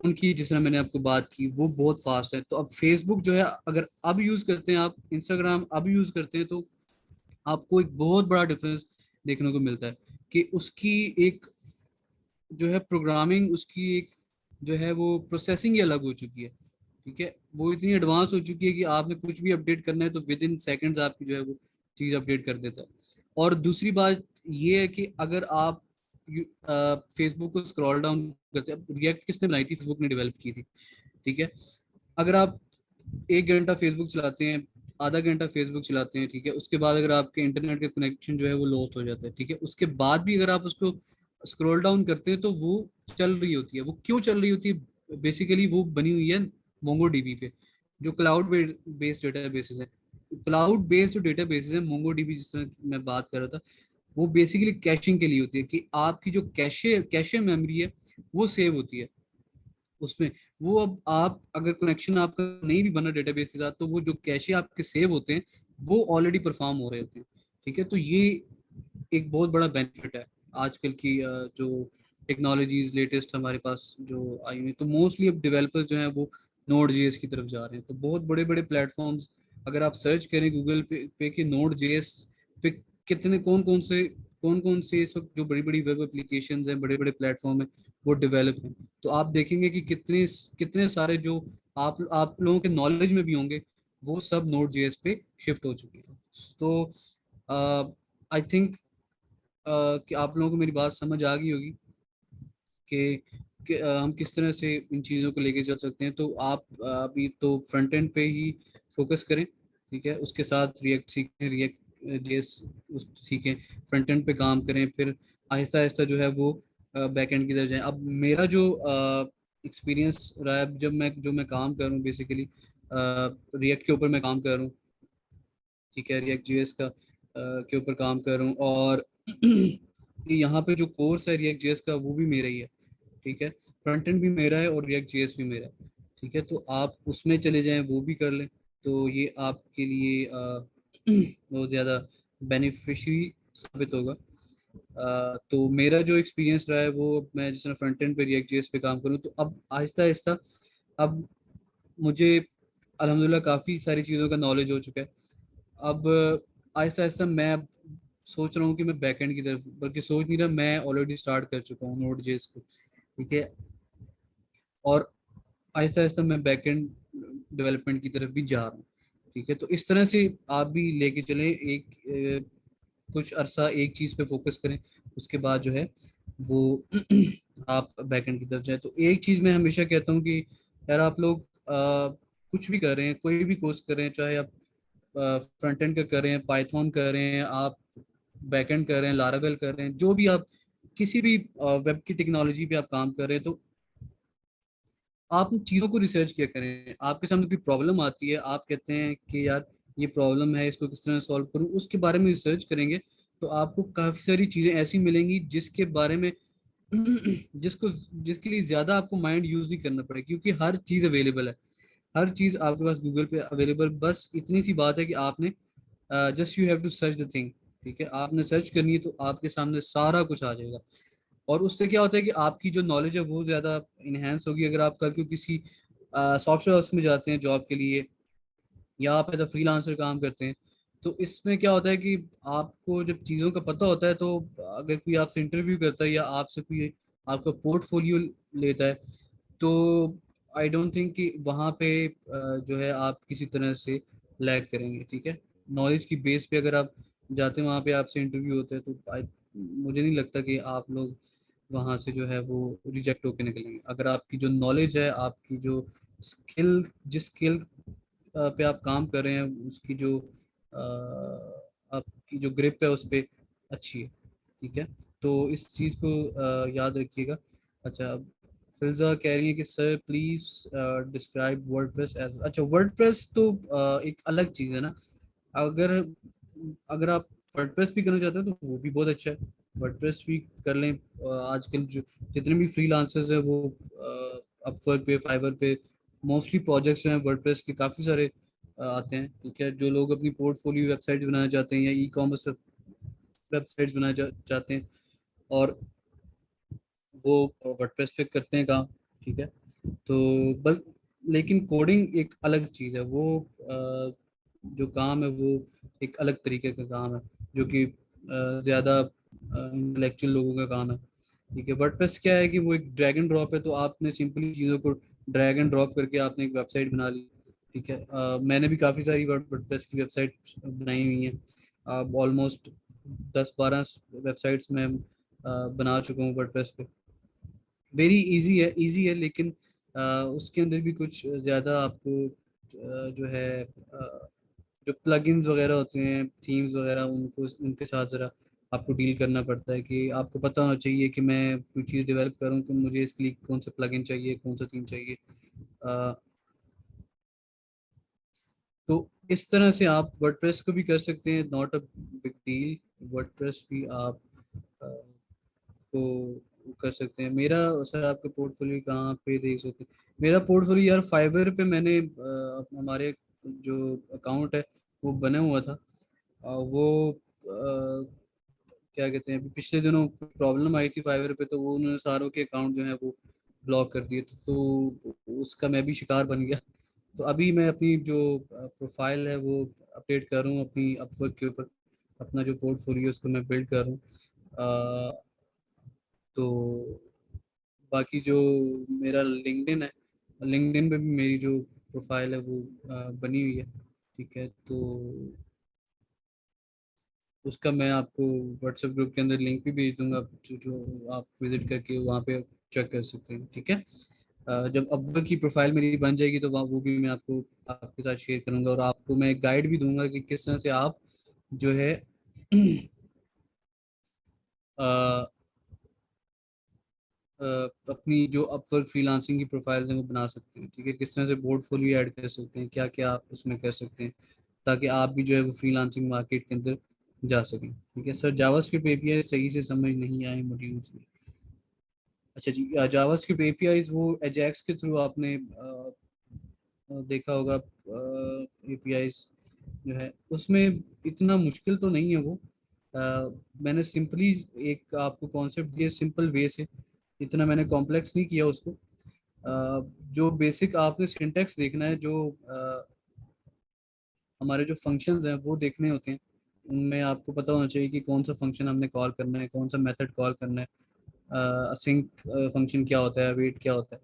उनकी, जिस तरह मैंने आपको बात की, वो बहुत फास्ट है। तो अब फेसबुक जो है, अगर अब यूज करते हैं आप, इंस्टाग्राम अब यूज करते हैं, तो आपको एक बहुत बड़ा डिफरेंस देखने को मिलता है कि उसकी एक जो है प्रोग्रामिंग, उसकी एक जो है वो प्रोसेसिंग ही अलग हो चुकी है। ठीक है, वो इतनी एडवांस हो चुकी है कि आपने कुछ भी अपडेट करना है तो विद इन सेकेंड्स आपकी जो है वो चीज़ अपडेट कर देता है। और दूसरी बात ये है कि अगर आप फेसबुक को स्क्रॉल डाउन करते हैं, रिएक्ट किसने बनाई थी, फेसबुक ने डेवलप की थी। ठीक है, अगर आप 1 घंटा फेसबुक चलाते हैं, आधा घंटा फेसबुक चलाते हैं, ठीक है, उसके बाद अगर आपके इंटरनेट का कनेक्शन जो है वो लॉस्ट हो जाता है, ठीक है, उसके बाद भी अगर आप उसको स्क्रॉल डाउन करते हैं तो वो चल रही होती है। वो क्यों चल रही होती है? बेसिकली वो बनी हुई है मोंगो डीबी पे, जो क्लाउड बेस्ड डेटा बेसिस है। क्लाउड बेस्ड जो डेटा बेसिस है मोंगो डीबी, जिस तरह मैं बात कर रहा था, वो बेसिकली कैशिंग के लिए होती है, कि आपकी जो कैशे कैशे मेमोरी है वो सेव होती है उसमें। वो अब आप अगर कनेक्शन आपका नहीं भी बना डेटाबेस के साथ, तो वो जो कैशे आपके सेव होते हैं वो ऑलरेडी परफॉर्म हो रहे होते हैं। ठीक है, तो ये एक बहुत बड़ा बेनिफिट है आजकल की जो टेक्नोलॉजीज लेटेस्ट हमारे पास जो आई हुई। तो मोस्टली अब डेवलपर्स जो हैं वो नोड जेएस की तरफ जा रहे हैं। तो बहुत बड़े बड़े प्लेटफॉर्म्स, अगर आप सर्च करें गूगल पे कि नोड जेएस पे कितने कौन कौन से इस वक्त जो बड़ी बड़ी वेब एप्लीकेशंस हैं, बड़े बड़े प्लेटफॉर्म हैं, वो डेवलप हैं, तो आप देखेंगे कि कितने कितने सारे जो आप लोगों के नॉलेज में भी होंगे, वो सब नोड जेएस पे शिफ्ट हो चुके हैं। तो आई थिंक कि आप लोगों को मेरी बात समझ आ गई होगी कि, हम किस तरह से इन चीज़ों को लेके चल सकते हैं। तो आप अभी तो फ्रंट एंड पे ही फोकस करें, ठीक है, उसके साथ रिएक्ट सीखें, रिएक्ट जेएस उस सीखें, फ्रंट एंड पे काम करें, फिर आहिस्ता आहिस्ता जो है वो बैक एंड की तरफ जाएं। अब मेरा जो एक्सपीरियंस रहा है, जब मैं काम कर रहा हूँ बेसिकली रिएक्ट के ऊपर मैं काम कर रहा हूँ, ठीक है, रिएक्ट जेएस का के ऊपर काम कर रहा हूँ, और यहाँ पे जो कोर्स है रिएक्ट जेएस का वो भी मेरा ही है, ठीक है, फ्रंट एंड भी मेरा है और रिएक्ट जेएस भी मेरा है, ठीक है, तो आप उसमें चले जाएं, वो भी कर लें, तो ये आपके लिए बहुत ज़्यादा बेनिफिशियरी साबित होगा। तो मेरा जो एक्सपीरियंस रहा है वो, मैं जिस तरह फ्रंट एंड पे रिएक्ट जेएस पे काम करूँ, तो अब आहिस्ता आहिस्ता अब मुझे अल्हम्दुलिल्लाह काफ़ी सारी चीज़ों का नॉलेज हो चुका है। अब आहिस्ता आहिस्ता मैं अब सोच रहा हूँ कि मैं बैकएंड की तरफ, बल्कि सोच नहीं रहा, मैं ऑलरेडी स्टार्ट कर चुका हूँ नोड जेएस को, ठीक है, और आहिस्ता आहिस्ता मैं बैकएंड डेवलपमेंट की तरफ भी जा रहा हूँ, ठीक है, तो इस तरह से आप भी लेके चलें, कुछ अरसा एक चीज़ पे फोकस करें, उसके बाद जो है वो आप बैकएंड की तरफ जाए। तो एक चीज़ मैं हमेशा कहता हूँ कि यार आप लोग कुछ भी कर रहे हैं, कोई भी कोर्स कर रहे हैं, चाहे आप फ्रंट एंड का कर रहे हैं, पाइथन कर रहे हैं, आप बैकएंड कर रहे हैं, लारावेल कर रहे हैं, जो भी आप किसी भी वेब की टेक्नोलॉजी पे आप काम कर रहे हैं, तो आप उन चीज़ों को रिसर्च किया करें। आपके सामने कोई प्रॉब्लम आती है, आप कहते हैं कि यार ये प्रॉब्लम है, इसको किस तरह सॉल्व करूं, उसके बारे में रिसर्च करेंगे, तो आपको काफ़ी सारी चीज़ें ऐसी मिलेंगी जिसके बारे में जिसको जिसके लिए ज़्यादा आपको माइंड यूज़ नहीं करना पड़ेगा, क्योंकि हर चीज़ अवेलेबल है, हर चीज़ आपके पास गूगल पे अवेलेबल। बस इतनी सी बात है कि आपने just you have to search the thing, ठीक है, आपने सर्च करनी है तो आपके सामने सारा कुछ आ जाएगा। और उससे क्या होता है कि आपकी जो नॉलेज है वो ज़्यादा इन्हेंस होगी। अगर आप कल को किसी सॉफ्टवेयर हाउस में जाते हैं जॉब के लिए, या आप एज अ फ्रीलांसर काम करते हैं, तो इसमें क्या होता है कि आपको जब चीज़ों का पता होता है, तो अगर कोई आपसे इंटरव्यू करता है या आपसे कोई आपका पोर्टफोलियो लेता है, तो आई डोंट थिंक कि वहाँ पे जो है आप किसी तरह से लैग करेंगे, ठीक है, नॉलेज की बेस पे अगर आप जाते हैं वहाँ पे आपसे इंटरव्यू होता है, तो मुझे नहीं लगता कि आप लोग वहाँ से जो है वो रिजेक्ट होकर निकलेंगे। अगर आपकी जो नॉलेज है, आपकी जो स्किल, जिस स्किल पे आप काम कर रहे हैं, उसकी जो आपकी जो ग्रिप है उस पर अच्छी है, ठीक है, तो इस चीज़ को याद रखिएगा। अच्छा, अब फिल्जा कह रही है कि sir please describe WordPress as, अच्छा वर्डप्रेस तो एक अलग चीज़ है ना। अगर अगर आप वर्डप्रेस भी करना चाहते हैं तो वो भी बहुत अच्छा है, वर्डप्रेस भी कर लें। आजकल जो जितने भी फ्रीलांसर्स हैं वो अपवर्क पे, फाइवर पे मोस्टली प्रोजेक्ट्स हैं वर्डप्रेस के काफ़ी सारे आते हैं, ठीक है, जो लोग अपनी पोर्टफोलियो वेबसाइट बनाना चाहते हैं या ई कॉमर्स वेबसाइट्स बनाना चाहते हैं, और वो वर्डप्रेस पे करते हैं काम, ठीक है, तो बस, लेकिन कोडिंग एक अलग चीज़ है, वो जो काम है वो एक अलग तरीके का काम है, जो कि ज़्यादा इंटेलेक्चुअल लोगों का काम है, ठीक है। वर्डप्रेस क्या है कि वो एक ड्रैग एंड ड्रॉप है, तो आपने सिंपली चीज़ों को ड्रैग एंड ड्रॉप करके आपने एक वेबसाइट बना ली, ठीक है। मैंने भी काफ़ी सारी वर्डप्रेस की वेबसाइट बनाई हुई हैं, ऑलमोस्ट 10-12 वेबसाइट्स में बना चुका हूँ वर्डप्रेस पे। वेरी इजी है, लेकिन उसके अंदर भी कुछ ज़्यादा आपको जो है जो प्लगइन्स वगैरह होते हैं, थीम्स वगैरह, उनको उनके साथ ज़रा आपको डील करना पड़ता है, कि आपको पता होना चाहिए कि मैं कोई चीज़ डेवलप करूँ तो मुझे इसके लिए कौन सा प्लगइन चाहिए, कौन सा थीम चाहिए। अ, तो इस तरह से आप वर्डप्रेस को भी कर सकते हैं, not a big deal. WordPress भी आप अ, को कर सकते हैं। मेरा सर आपके पोर्टफोलियो कहाँ पे देख सकते हैं? मेरा पोर्टफोलियो यार फाइवर पे मैंने हमारे जो अकाउंट है वो बना हुआ था। वो क्या कहते हैं, अभी पिछले दिनों प्रॉब्लम आई थी फाइवर पे, तो वो उन्होंने सारों के अकाउंट जो है वो ब्लॉक कर दिए थे, तो उसका मैं भी शिकार बन गया। तो अभी मैं अपनी जो प्रोफाइल है वो अपडेट कर रहा हूँ अपनी अपवर्क के ऊपर, अपना जो पोर्टफोलियो उसको मैं बिल्ड कर रहा हूँ। तो बाकी जो मेरा लिंक्डइन है, लिंक्डइन पे भी मेरी जो प्रोफाइल है वो बनी हुई है, ठीक है, तो उसका मैं आपको व्हाट्सएप ग्रुप के अंदर लिंक भी भेज दूंगा, जो आप विजिट करके वहाँ पे चेक कर सकते हैं, ठीक है। जब अपवर्क की प्रोफाइल मेरी बन जाएगी तो वहाँ वो भी मैं आपको आपके साथ शेयर करूंगा, और आपको मैं गाइड भी दूंगा कि किस तरह से आप जो है अ, अपनी जो अपवर्क फ्रीलांसिंग की प्रोफाइल्स हैं वो बना सकते हैं। ठीक है, किस तरह से पोर्टफोलियो ऐड कर सकते हैं, क्या क्या आप उसमें कर सकते हैं ताकि आप भी जो है वो फ्रीलांसिंग मार्केट के अंदर जा सकें। ठीक है सर, जावास्क्रिप्ट एपीआई सही से समझ नहीं आए मॉड्यूल्स में। अच्छा जी, जावास्क्रिप्ट एपीआईज वो एजेक्स के थ्रू आपने देखा होगा। एपीआईज जो है उसमें इतना मुश्किल तो नहीं है वो। मैंने सिंपली एक आपको कॉन्सेप्ट दिया सिंपल वे से, इतना मैंने कॉम्प्लेक्स नहीं किया उसको। जो बेसिक आपने सिंटेक्स देखना है, जो हमारे जो फंक्शंस हैं वो देखने होते हैं। उनमें आपको पता होना चाहिए कि कौन सा फंक्शन हमने कॉल करना है, कौन सा मेथड कॉल करना है, असिंक फंक्शन क्या होता है, वेट क्या होता है।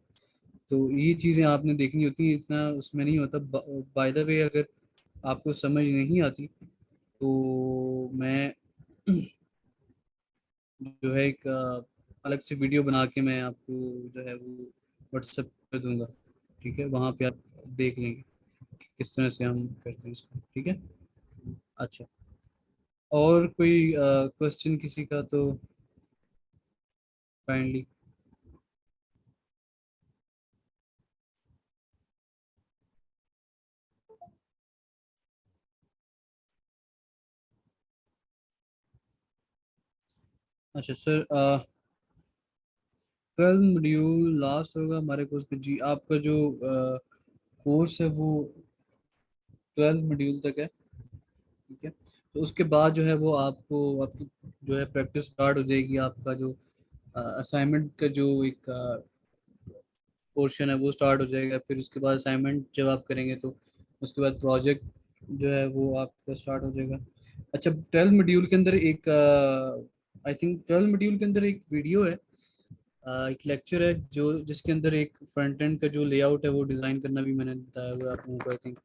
तो ये चीज़ें आपने देखनी होती हैं, इतना उसमें नहीं होता। बाय द वे, अगर आपको समझ नहीं आती तो मैं जो है एक अलग से वीडियो बना के मैं आपको जो है वो व्हाट्सएप कर दूंगा। ठीक है, वहाँ पे आप देख लेंगे कि किस तरह से हम करते हैं इसको। ठीक है। अच्छा, और कोई क्वेश्चन किसी का तो काइंडली। अच्छा सर, 12 मॉड्यूल लास्ट होगा हमारे कोर्स में जी। आपका जो कोर्स है वो 12 मॉड्यूल तक है। ठीक है, तो उसके बाद जो है वो आपको आपकी जो है प्रैक्टिस स्टार्ट हो जाएगी। आपका जो असाइनमेंट का जो एक पोर्शन है वो स्टार्ट हो जाएगा। फिर उसके बाद असाइनमेंट जब आप करेंगे तो उसके बाद प्रोजेक्ट जो है वो आपका स्टार्ट हो जाएगा। अच्छा, 12 मॉड्यूल के अंदर एक आई थिंक 12 मॉड्यूल के अंदर एक वीडियो है, एक लेक्चर है जो जिसके अंदर एक फ्रंट एंड का जो लेआउट है वो डिज़ाइन करना भी मैंने बताया हुआ है आप लोगों को। आई थिंक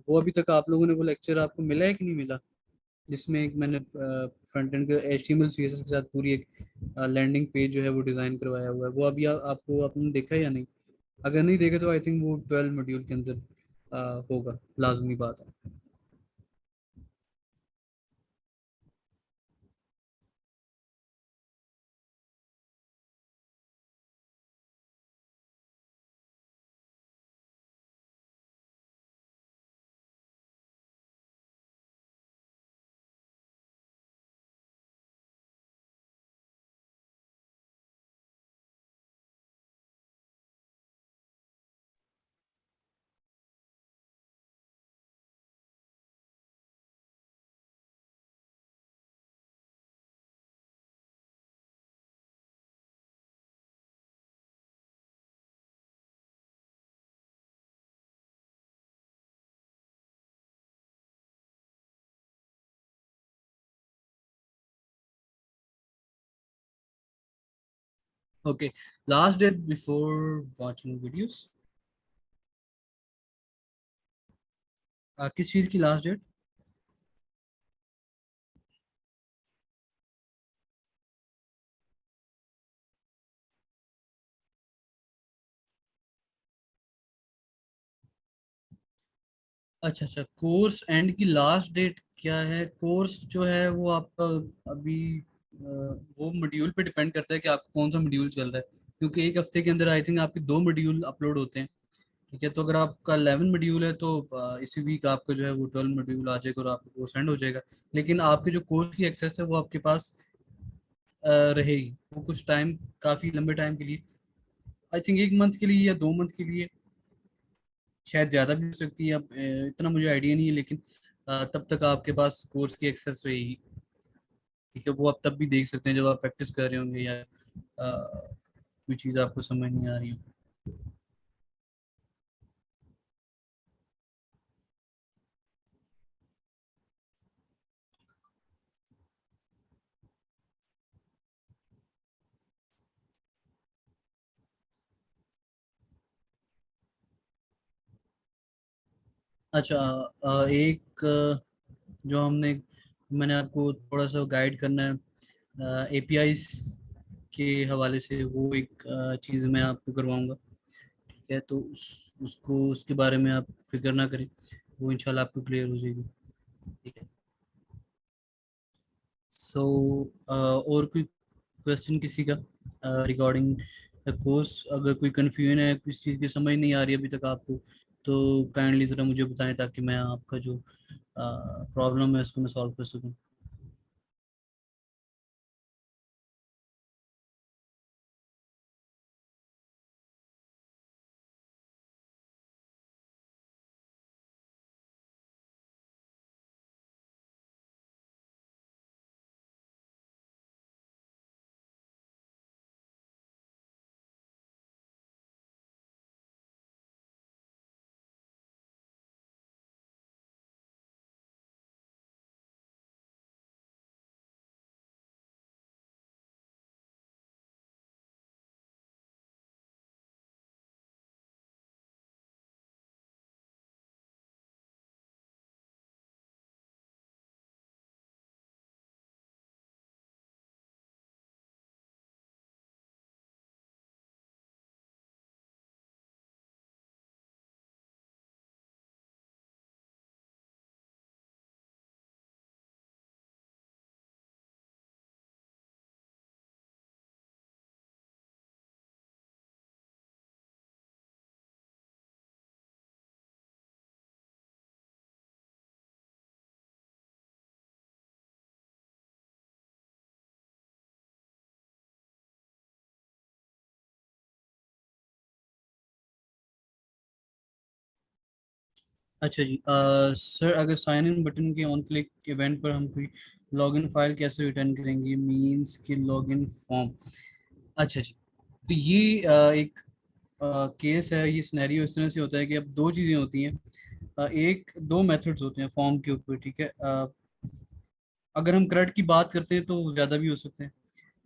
वो अभी तक आप लोगों ने वो लेक्चर आपको मिला है कि नहीं मिला, जिसमें एक मैंने फ्रंट एंड के HTML CSS के साथ पूरी एक लैंडिंग पेज जो है वो डिज़ाइन करवाया हुआ है। वो अभी आपको आपने देखा है या नहीं? अगर नहीं देखे तो आई थिंक वो 12 मॉड्यूल के अंदर होगा, लाजमी बात है। Okay, last date before watching videos, किस चीज़ की लास्ट डेट? अच्छा अच्छा, कोर्स एंड की लास्ट डेट क्या है? कोर्स जो है वो आपका अभी वो मॉड्यूल पे डिपेंड करता है कि आपका कौन सा मॉड्यूल चल रहा है, क्योंकि एक हफ्ते के अंदर आई थिंक आपके 2 मॉड्यूल अपलोड होते हैं। ठीक है, तो अगर आपका 11 मॉड्यूल है तो इसी वीक आपका जो है वो 12 मॉड्यूल आ जाएगा और आपको कोर्स एंड हो जाएगा। लेकिन आपके जो कोर्स की एक्सेस है वो आपके पास रहेगी, वो कुछ टाइम, काफ़ी लंबे टाइम के लिए, आई थिंक 1 मंथ के लिए या 2 मंथ के लिए, शायद ज़्यादा भी हो सकती है। अब इतना मुझे आइडिया नहीं है, लेकिन तब तक आपके पास कोर्स की एक्सेस रहेगी। ठीक है, वो आप तब भी देख सकते हैं जब आप प्रैक्टिस कर रहे होंगे या कोई चीज़ आपको समझ नहीं आ रही हो। अच्छा, एक जो मैंने आपको थोड़ा सा गाइड करना है एपीआईज के हवाले से, वो एक चीज़ मैं आपको करवाऊंगा। ठीक है, तो उसको उसके बारे में आप फिक्र ना करें, वो इंशाल्लाह आपको क्लियर हो जाएगी। ठीक है। सो और कोई क्वेश्चन किसी का रिगार्डिंग कोर्स? अगर कोई कन्फ्यूजन है, किसी चीज़ की समझ नहीं आ रही अभी तक आपको, तो काइंडली ज़रा मुझे बताएं ताकि मैं आपका जो प्रॉब्लम है उसको मैं सॉल्व कर सकूं। अच्छा जी, सर अगर साइन इन बटन के ऑन क्लिक इवेंट पर हम कोई लॉगिन फाइल कैसे रिटर्न करेंगे, मींस कि लॉगिन फॉर्म? अच्छा जी, तो ये एक केस है, ये सिनेरियो इस तरह से होता है कि अब दो चीज़ें होती हैं। एक दो मेथड्स होते हैं फॉर्म के ऊपर, ठीक है। अगर हम CRUD की बात करते हैं तो ज़्यादा भी हो सकते हैं।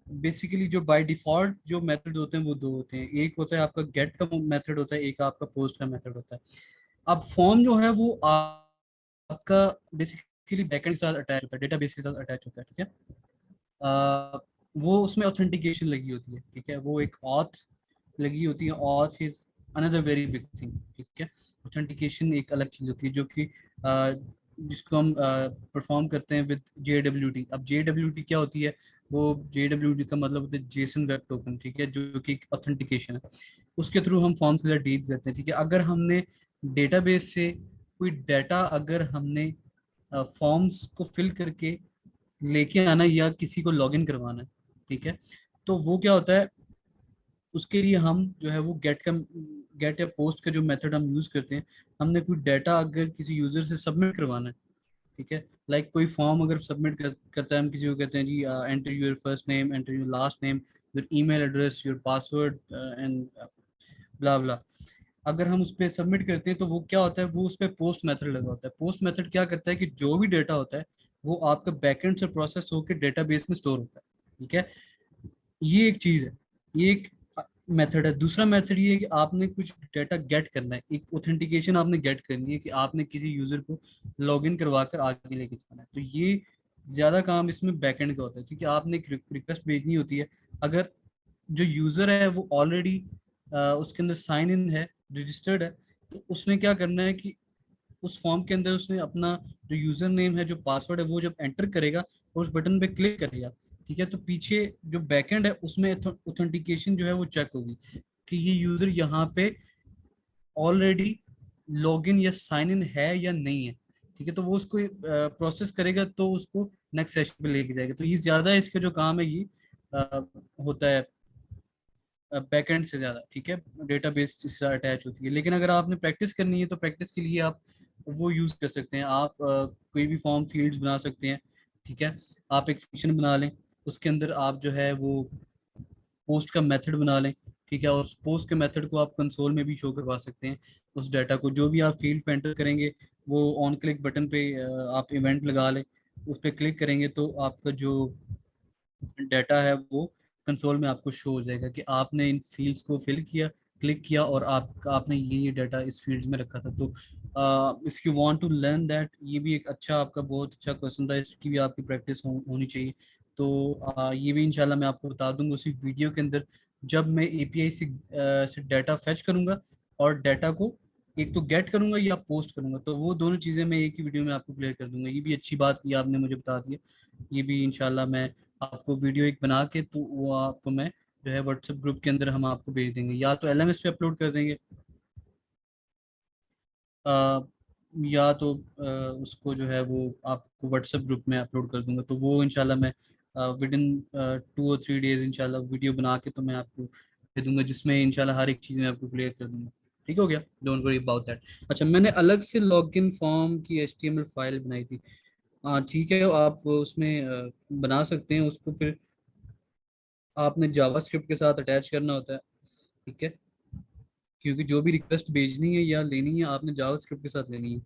बेसिकली जो बाय डिफॉल्ट जो मेथड होते हैं वो दो होते हैं, एक होता है आपका गेट का मेथड होता है, एक आपका पोस्ट का मेथड होता है। अब फॉर्म जो है वो आपका बेसिकली बैकएंड के साथ अटैच होता है, डेटाबेस के साथ अटैच होता है, ठीक है। वो उसमें ऑथेंटिकेशन लगी होती है, ठीक है, वो एक ऑथ लगी होती है। Auth is another very big thing, ठीक है। ऑथेंटिकेशन एक अलग चीज होती है जो कि जिसको हम परफॉर्म करते हैं विद JWT। अब JWT क्या होती है? वो JWT का मतलब होता है जेसन वेब टोकन, ठीक है, जो कि ऑथेंटिकेशन है। उसके थ्रू हम फॉर्म्स के साथ डील करते हैं, ठीक है। अगर हमने डेटाबेस से कोई डाटा, अगर हमने फॉर्म्स को फिल करके लेके आना या किसी को लॉगिन करवाना है, ठीक है, तो वो क्या होता है, उसके लिए हम जो है वो गेट या पोस्ट का जो मेथड हम यूज करते हैं। हमने कोई डाटा अगर किसी यूजर से सबमिट करवाना है, ठीक है, लाइक कोई फॉर्म अगर करता है, हम किसी को कहते हैं जी enter your first name, enter your last name, your email address, your password and blah blah. अगर हम उस पर सबमिट करते हैं तो वो क्या होता है, वो उस पर पोस्ट मेथड लगा होता है। पोस्ट मेथड क्या करता है कि जो भी डेटा होता है वो आपका बैकएंड से प्रोसेस होकर डेटाबेस में स्टोर होता है, ठीक है। ये एक चीज है, ये एक मेथड है। दूसरा मेथड ये है कि आपने कुछ डेटा गेट करना है, एक ऑथेंटिकेशन आपने गेट करनी है कि आपने किसी यूजर को लॉगिन करवा कर आगे लेके जाना है। तो ये ज्यादा काम इसमें बैकएंड का होता है, क्योंकि आपने एक रिक्वेस्ट भेजनी होती है। अगर जो यूजर है वो ऑलरेडी उसके अंदर साइन इन है, रजिस्टर्ड है, तो उसने क्या करना है कि उस फॉर्म के अंदर उसने अपना जो यूजर नेम है, जो पासवर्ड है, वो जब एंटर करेगा और उस बटन पे क्लिक करेगा, ठीक है, तो पीछे जो बैकएंड है उसमें ऑथेंटिकेशन जो है वो चेक होगी कि ये यूजर यहाँ पे ऑलरेडी लॉगिन या साइन इन है या नहीं है, ठीक है। तो वो उसको प्रोसेस करेगा तो उसको नेक्स्ट सेशन पे लेके जाएगा। तो ये ज्यादा इसका जो काम है ये होता है बैकएंड से ज़्यादा, ठीक है, डेटाबेस के साथ अटैच होती है। लेकिन अगर आपने प्रैक्टिस करनी है तो प्रैक्टिस के लिए आप वो यूज़ कर सकते हैं। आप कोई भी फॉर्म फील्ड्स बना सकते हैं, ठीक है। आप एक फंक्शन बना लें, उसके अंदर आप जो है वो पोस्ट का मेथड बना लें, ठीक है, और उस पोस्ट के मेथड को आप कंसोल में भी शो करवा सकते हैं। उस डाटा को जो भी आप फील्ड पे एंटर करेंगे वो ऑन क्लिक बटन पे आप इवेंट लगा लें, उस पर क्लिक करेंगे तो आपका जो डाटा है वो कंसोल में आपको शो हो जाएगा कि आपने इन फील्ड्स को फिल किया, क्लिक किया, और आपने ये डाटा इस फील्ड्स में रखा था। तो if you want to learn that, ये भी एक अच्छा आपका बहुत अच्छा क्वेश्चन था, इसकी भी आपकी प्रैक्टिस होनी चाहिए। तो ये भी इंशाल्लाह मैं आपको बता दूंगा उसी वीडियो के अंदर, जब मैं API से डाटा फेच करूंगा और डाटा को एक तो गेट करूंगा या पोस्ट करूंगा, तो वो दोनों चीज़ें मैं एक ही वीडियो में आपको क्लियर कर दूंगा। ये भी अच्छी बात ये आपने मुझे बता दी है। ये भी इंशाल्लाह मैं आपको वीडियो एक बना के, तो वो आपको मैं जो है व्हाट्सएप ग्रुप के अंदर हम आपको भेज देंगे, या तो एलएमएस पे अपलोड कर देंगे, अ, या तो उसको जो है वो आपको व्हाट्सएप ग्रुप में अपलोड कर दूंगा। तो वो इंशाल्लाह मैं विद इन 2 और 3 डेज इंशाल्लाह वीडियो बना के तो मैं आपको दे दूंगा, जिसमें इंशाल्लाह हर एक चीज़ मैं आपको क्लियर कर दूंगा। ठीक हो गया, डोंट वरी अबाउट दैट। अच्छा, मैंने अलग से लॉगिन फॉर्म की एचटीएमएल फाइल बनाई थी। हाँ ठीक है, आप उसमें बना सकते हैं उसको, फिर आपने जावास्क्रिप्ट के साथ अटैच करना होता है। ठीक है, क्योंकि जो भी रिक्वेस्ट भेजनी है या लेनी है आपने जावास्क्रिप्ट के साथ लेनी है।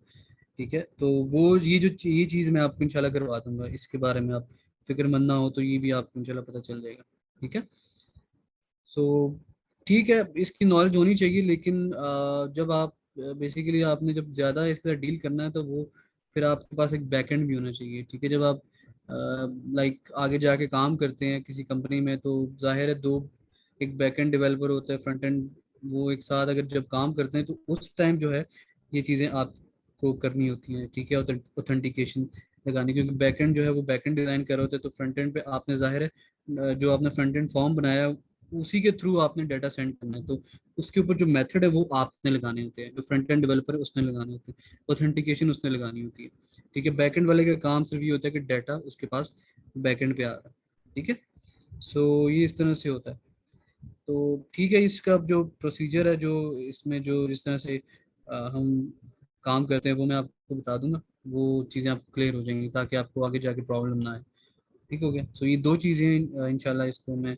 ठीक है, तो वो ये चीज़ मैं आपको इंशाल्लाह करवा दूंगा, इसके बारे में आप फिक्रमंद ना हो, तो ये भी आपको इंशाल्लाह पता चल जाएगा। ठीक है। सो ठीक है, इसकी नॉलेज होनी चाहिए, लेकिन जब आप बेसिकली आपने जब ज़्यादा इसके साथ डील करना है, तो वो फिर आपके पास एक बैकएंड भी होना चाहिए। ठीक है, जब आप लाइक आगे जाके काम करते हैं किसी कंपनी में, तो जाहिर है दो, एक बैकएंड डेवलपर होता है, फ्रंट एंड, वो एक साथ अगर जब काम करते हैं, तो उस टाइम जो है ये चीज़ें आपको करनी होती हैं। ठीक है, ऑथेंटिकेशन लगानी, क्योंकि बैकएंड जो है वो बैकएंड डिज़ाइन कर रहे होते हैं, तो फ्रंट एंड पे आपने जाहिर है जो आपने फ्रंट एंड फॉर्म बनाया है, उसी के थ्रू आपने डाटा सेंड करना है, तो उसके ऊपर जो मेथड है वो आपने लगाने होते हैं, जो फ्रंट एंड डेवलपर है उसने लगाने होते हैं, ऑथेंटिकेशन उसने लगानी होती है। ठीक है, बैकएंड वाले का काम सिर्फ ये होता है कि डाटा उसके पास बैकएंड पे आ रहा है। ठीक है, सो ये इस तरह से होता है। तो ठीक है, इसका अब जो प्रोसीजर है, जो इसमें जो जिस तरह से हम काम करते हैं, वो मैं आपको बता दूंगा। वो चीज़ें आपको क्लियर हो जाएंगी, ताकि आपको आगे जाके प्रॉब्लम ना आए। ठीक हो गया, सो ये दो चीज़ें इंशाल्लाह इसको मैं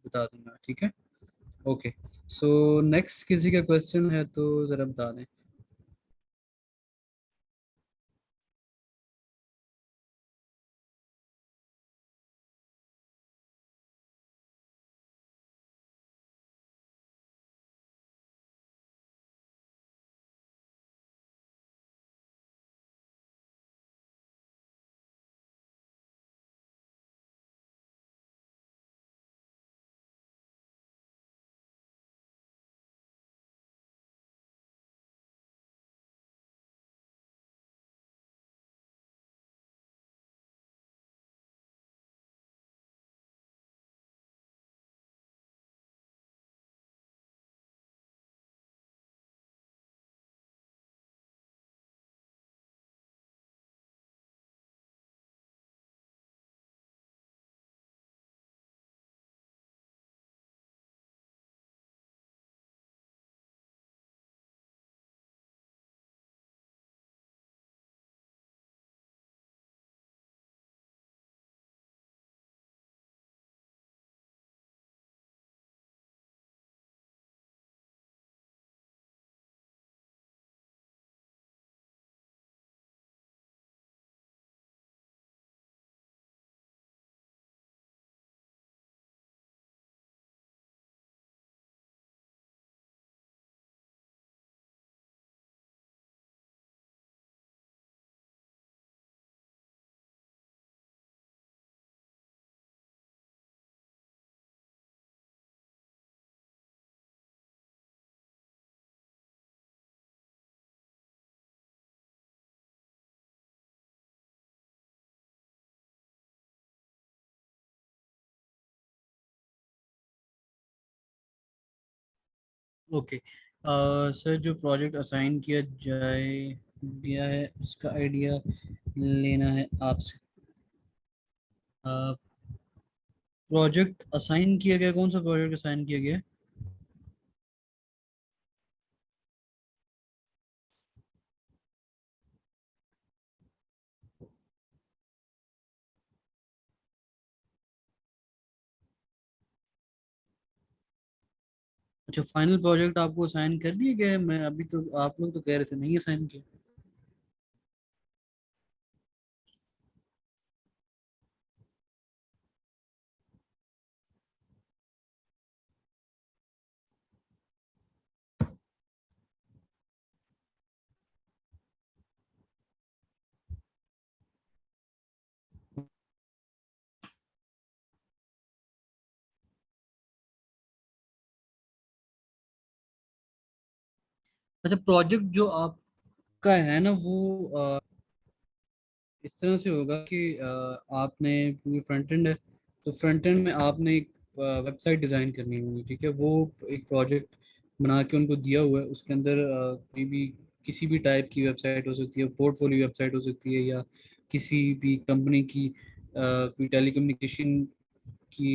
बता दूंगा। ठीक है, ओके। सो नेक्स्ट किसी का क्वेश्चन है तो ज़रा बता दें। ओके, सर जो प्रोजेक्ट असाइन किया जाए गया है उसका आइडिया लेना है आपसे। प्रोजेक्ट असाइन किया गया, कौन सा प्रोजेक्ट असाइन किया गया है? अच्छा, फाइनल प्रोजेक्ट आपको असाइन कर दिया गया है? मैं अभी तो, आप लोग तो कह रहे थे नहीं असाइन किया। अच्छा, प्रोजेक्ट जो आपका है ना वो इस तरह से होगा कि आपने पूरी फ्रंट एंड है, तो फ्रंट एंड में आपने एक वेबसाइट डिज़ाइन करनी होगी, ठीक है। वो एक प्रोजेक्ट बना के उनको दिया हुआ है, उसके अंदर कोई भी किसी भी टाइप की वेबसाइट हो सकती है, पोर्टफोलियो वेबसाइट हो सकती है, या किसी भी कंपनी की कोई टेलीकम्युनिकेशन की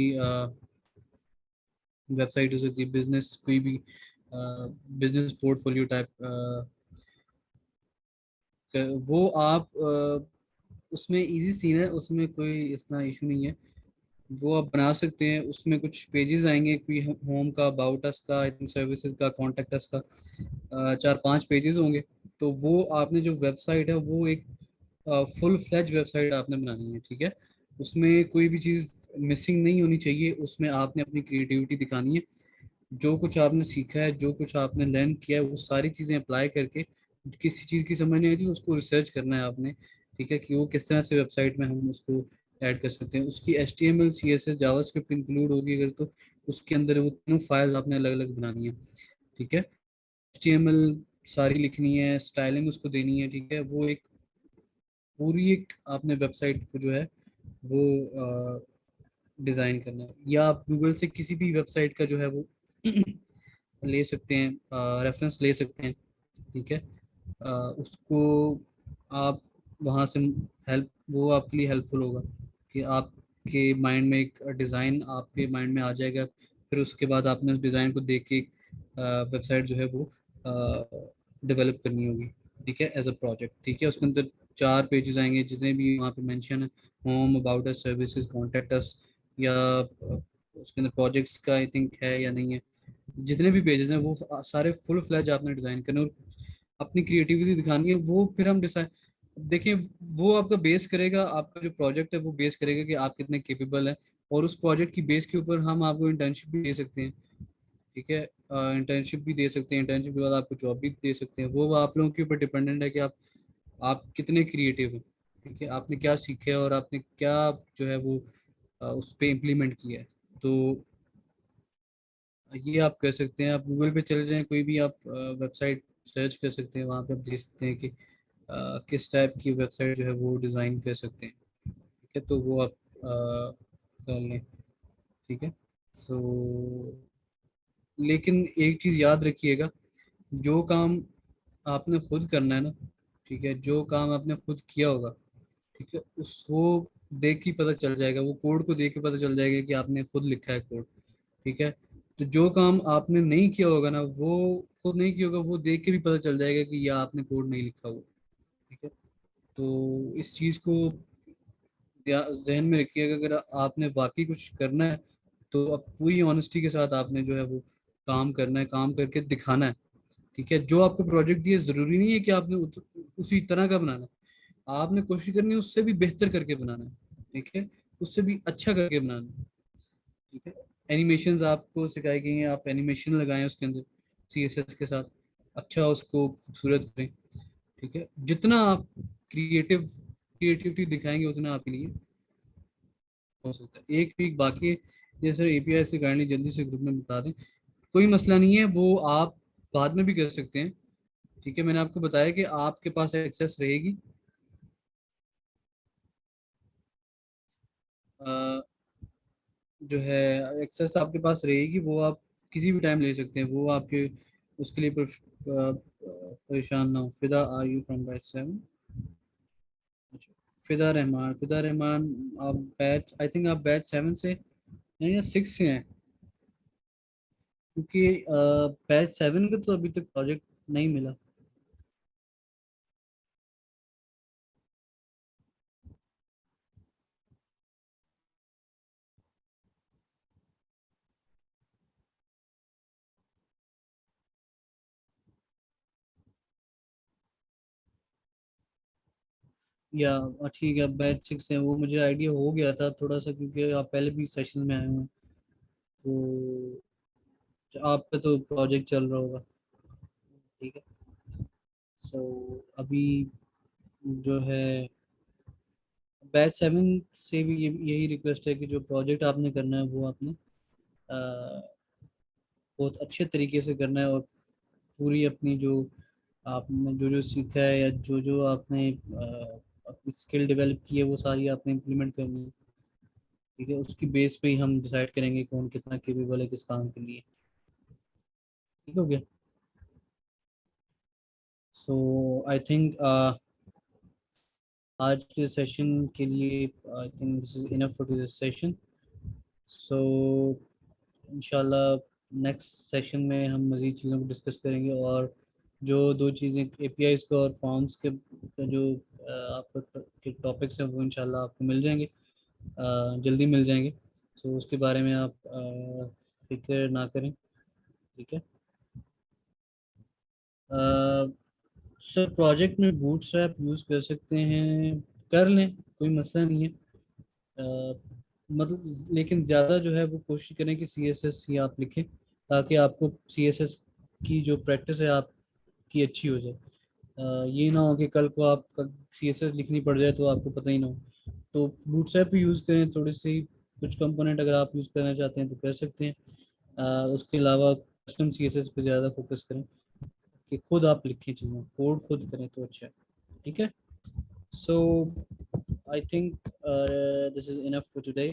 वेबसाइट हो सकती है, बिजनेस कोई भी बिजनेस पोर्टफोलियो टाइप, वो आप उसमें इजी सीन है, उसमें कोई इतना इशू नहीं है। वो आप बना सकते हैं, उसमें कुछ पेजेस आएंगे, कोई होम का, अबाउट अस का, सर्विसेज का, कॉन्टेक्ट अस का, 4-5 पेजेस होंगे। तो वो आपने जो वेबसाइट है वो एक फुल फ्लैज वेबसाइट आपने बनानी है, ठीक है। उसमें कोई भी चीज़ मिसिंग नहीं होनी चाहिए, उसमें आपने अपनी क्रिएटिविटी दिखानी है। जो कुछ आपने सीखा है, जो कुछ आपने लर्न किया है, वो सारी चीज़ें अप्लाई करके, किसी चीज़ की समझ नहीं आई थी तो उसको रिसर्च करना है आपने, ठीक है, कि वो किस तरह से वेबसाइट में हम उसको ऐड कर सकते हैं। उसकी HTML CSS जावास्क्रिप्ट इंक्लूड होगी अगर, तो उसके अंदर वो तीनों फाइल आपने अलग अलग बनानी है, ठीक है। HTML सारी लिखनी है, स्टाइलिंग उसको देनी है, ठीक है। वो एक पूरी एक आपने वेबसाइट को जो है वो डिज़ाइन करना है, या आप गूगल से किसी भी वेबसाइट का जो है वो ले सकते हैं, रेफरेंस ले सकते हैं, ठीक है। उसको आप वहाँ से हेल्प, वो आपके लिए हेल्पफुल होगा कि आपके माइंड में एक डिज़ाइन आपके माइंड में आ जाएगा, फिर उसके बाद आपने उस डिज़ाइन को देख के वेबसाइट जो है वो डेवलप करनी होगी, ठीक है, एज अ प्रोजेक्ट, ठीक है। उसके अंदर 4 पेजेस आएंगे जितने भी वहाँ पे मेंशन है, home, about us, services, contact us, या उसके अंदर प्रोजेक्ट्स का आई थिंक है या नहीं है। जितने भी पेजेस हैं वो सारे फुल फ्लैज आपने डिज़ाइन करने और अपनी क्रिएटिविटी दिखानी है। वो फिर हम डिसाइड, देखिए, वो आपका बेस करेगा, आपका जो प्रोजेक्ट है वो बेस करेगा कि आप कितने केपेबल हैं, और उस प्रोजेक्ट की बेस के ऊपर हम आपको इंटर्नशिप भी दे सकते हैं, ठीक है। इंटर्नशिप भी दे सकते हैं, इंटर्नशिप के बाद आपको जॉब भी दे सकते हैं। वो आप लोगों के ऊपर डिपेंडेंट है कि आप कितने क्रिएटिव हैं, ठीक है, आपने क्या सीखा है और आपने क्या जो है वो उस पर इम्प्लीमेंट किया है। तो ये आप कर सकते हैं, आप गूगल पे चले जाएं, कोई भी आप वेबसाइट सर्च कर सकते हैं, वहाँ पे आप देख सकते हैं कि किस टाइप की वेबसाइट जो है वो डिज़ाइन कर सकते हैं, ठीक है। तो वो आप कर लें, ठीक है। सो लेकिन एक चीज़ याद रखिएगा, जो काम आपने खुद करना है ना, ठीक है, जो काम आपने खुद किया होगा, ठीक है, उस वो देख के पता चल जाएगा, वो कोड को देख के पता चल जाएगा कि आपने खुद लिखा है कोड, ठीक है। तो जो काम आपने नहीं किया होगा ना, वो खुद नहीं किया होगा, वो देख के भी पता चल जाएगा कि यह आपने कोड नहीं लिखा हुआ, ठीक है। तो इस चीज़ को जहन में रखिए कि अगर आपने वाकई कुछ करना है, तो अब पूरी ऑनेस्टी के साथ आपने जो है वो काम करना है, काम करके दिखाना है, ठीक है। जो आपको प्रोजेक्ट दिए, ज़रूरी नहीं है कि आपने उसी तरह का बनाना है, आपने कोशिश करनी है उससे भी बेहतर करके बनाना है, ठीक है, उससे भी अच्छा करके बनाना है, ठीक है। एनिमेशंस आपको सिखाई गई हैं, आप एनिमेशन लगाएं उसके अंदर CSS के साथ, अच्छा उसको खूबसूरत करें, ठीक है। जितना आप क्रिएटिविटी दिखाएंगे उतना आपके लिए हो सकता है। एक वीक बाकी है, ये सर API से काइंडली जल्दी से ग्रुप में बता दें। कोई मसला नहीं है, वो आप बाद में भी कर सकते हैं, ठीक है। मैंने आपको बताया कि आपके पास एक्सेस रहेगी, अ, जो है एक्सेस आपके पास रहेगी, वो आप किसी भी टाइम ले सकते हैं, वो आपके उसके लिए परेशान ना हो। फिदा, आर यू फ्रॉम बैच 7? अच्छा, फिदा रहमान, आप बैच, आई थिंक आप बैच 7 से हैं या 6 से हैं, क्योंकि बैच 7 का तो अभी तक प्रोजेक्ट नहीं मिला। या ठीक है, बैच 6 है, वो मुझे आइडिया हो गया था थोड़ा सा, क्योंकि आप पहले भी सेशन में आए हुए हैं, तो आप पे तो प्रोजेक्ट चल रहा होगा, ठीक है। सो अभी जो है बैच 7 से भी यही रिक्वेस्ट है कि जो प्रोजेक्ट आपने करना है वो आपने बहुत अच्छे तरीके से करना है, और पूरी अपनी जो आपने जो जो सीखा है या जो जो आपने अपनी स्किल डेवलप की है वो सारी आपने इम्प्लीमेंट करनी है। ठीक है, उसकी बेस पे ही हम डिसाइड करेंगे कौन कितना केपेबल है किस काम के लिए। ठीक हो गया। सो आई थिंक आज के सेशन के लिए I think this is enough for this session. So इंशाल्लाह नेक्स्ट सेशन में हम मज़ीद चीज़ों को डिस्कस करेंगे, और जो दो चीज़ें एपीआईज़ का और फॉर्म्स के जो आपका के टॉपिक्स हैं वो इंशाल्लाह आपको मिल जाएंगे, जल्दी मिल जाएंगे। सो उसके बारे में आप फिक्र ना करें। ठीक है। सर प्रोजेक्ट में बूटस्ट्रैप यूज़ कर सकते हैं, कर लें, कोई मसला नहीं है। मतलब लेकिन ज़्यादा जो है वो कोशिश करें कि सी एस एस ही आप लिखें, ताकि आपको सी एस एस की जो प्रैक्टिस है आपकी अच्छी हो जाए। ये ना हो कि कल को आप सी एस एस लिखनी पड़ जाए तो आपको पता ही ना हो। तो बूटस्ट्रैप भी यूज़ करें थोड़ी सी, कुछ कंपोनेंट अगर आप यूज़ करना चाहते हैं तो कर सकते हैं। उसके अलावा कस्टम सी एस एस पे ज़्यादा फोकस करें कि खुद आप लिखें, चीज़ें कोड खुद करें तो अच्छा है। ठीक है। So I think this is enough for today.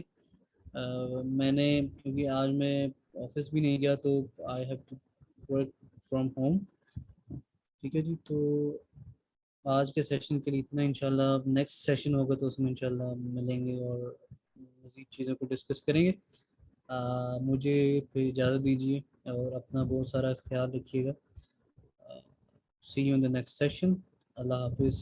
मैंने क्योंकि आज मैं ऑफिस भी नहीं गया तो I have to work from home. ठीक है जी। तो आज के सेशन के लिए इतना। इंशाल्लाह नेक्स्ट सेशन होगा तो उसमें इंशाल्लाह मिलेंगे और मज़ीद चीज़ों को डिस्कस करेंगे। मुझे फिर इजाज़त दीजिए और अपना बहुत सारा ख्याल रखिएगा। See you in the next session. अल्लाह हाफिज़।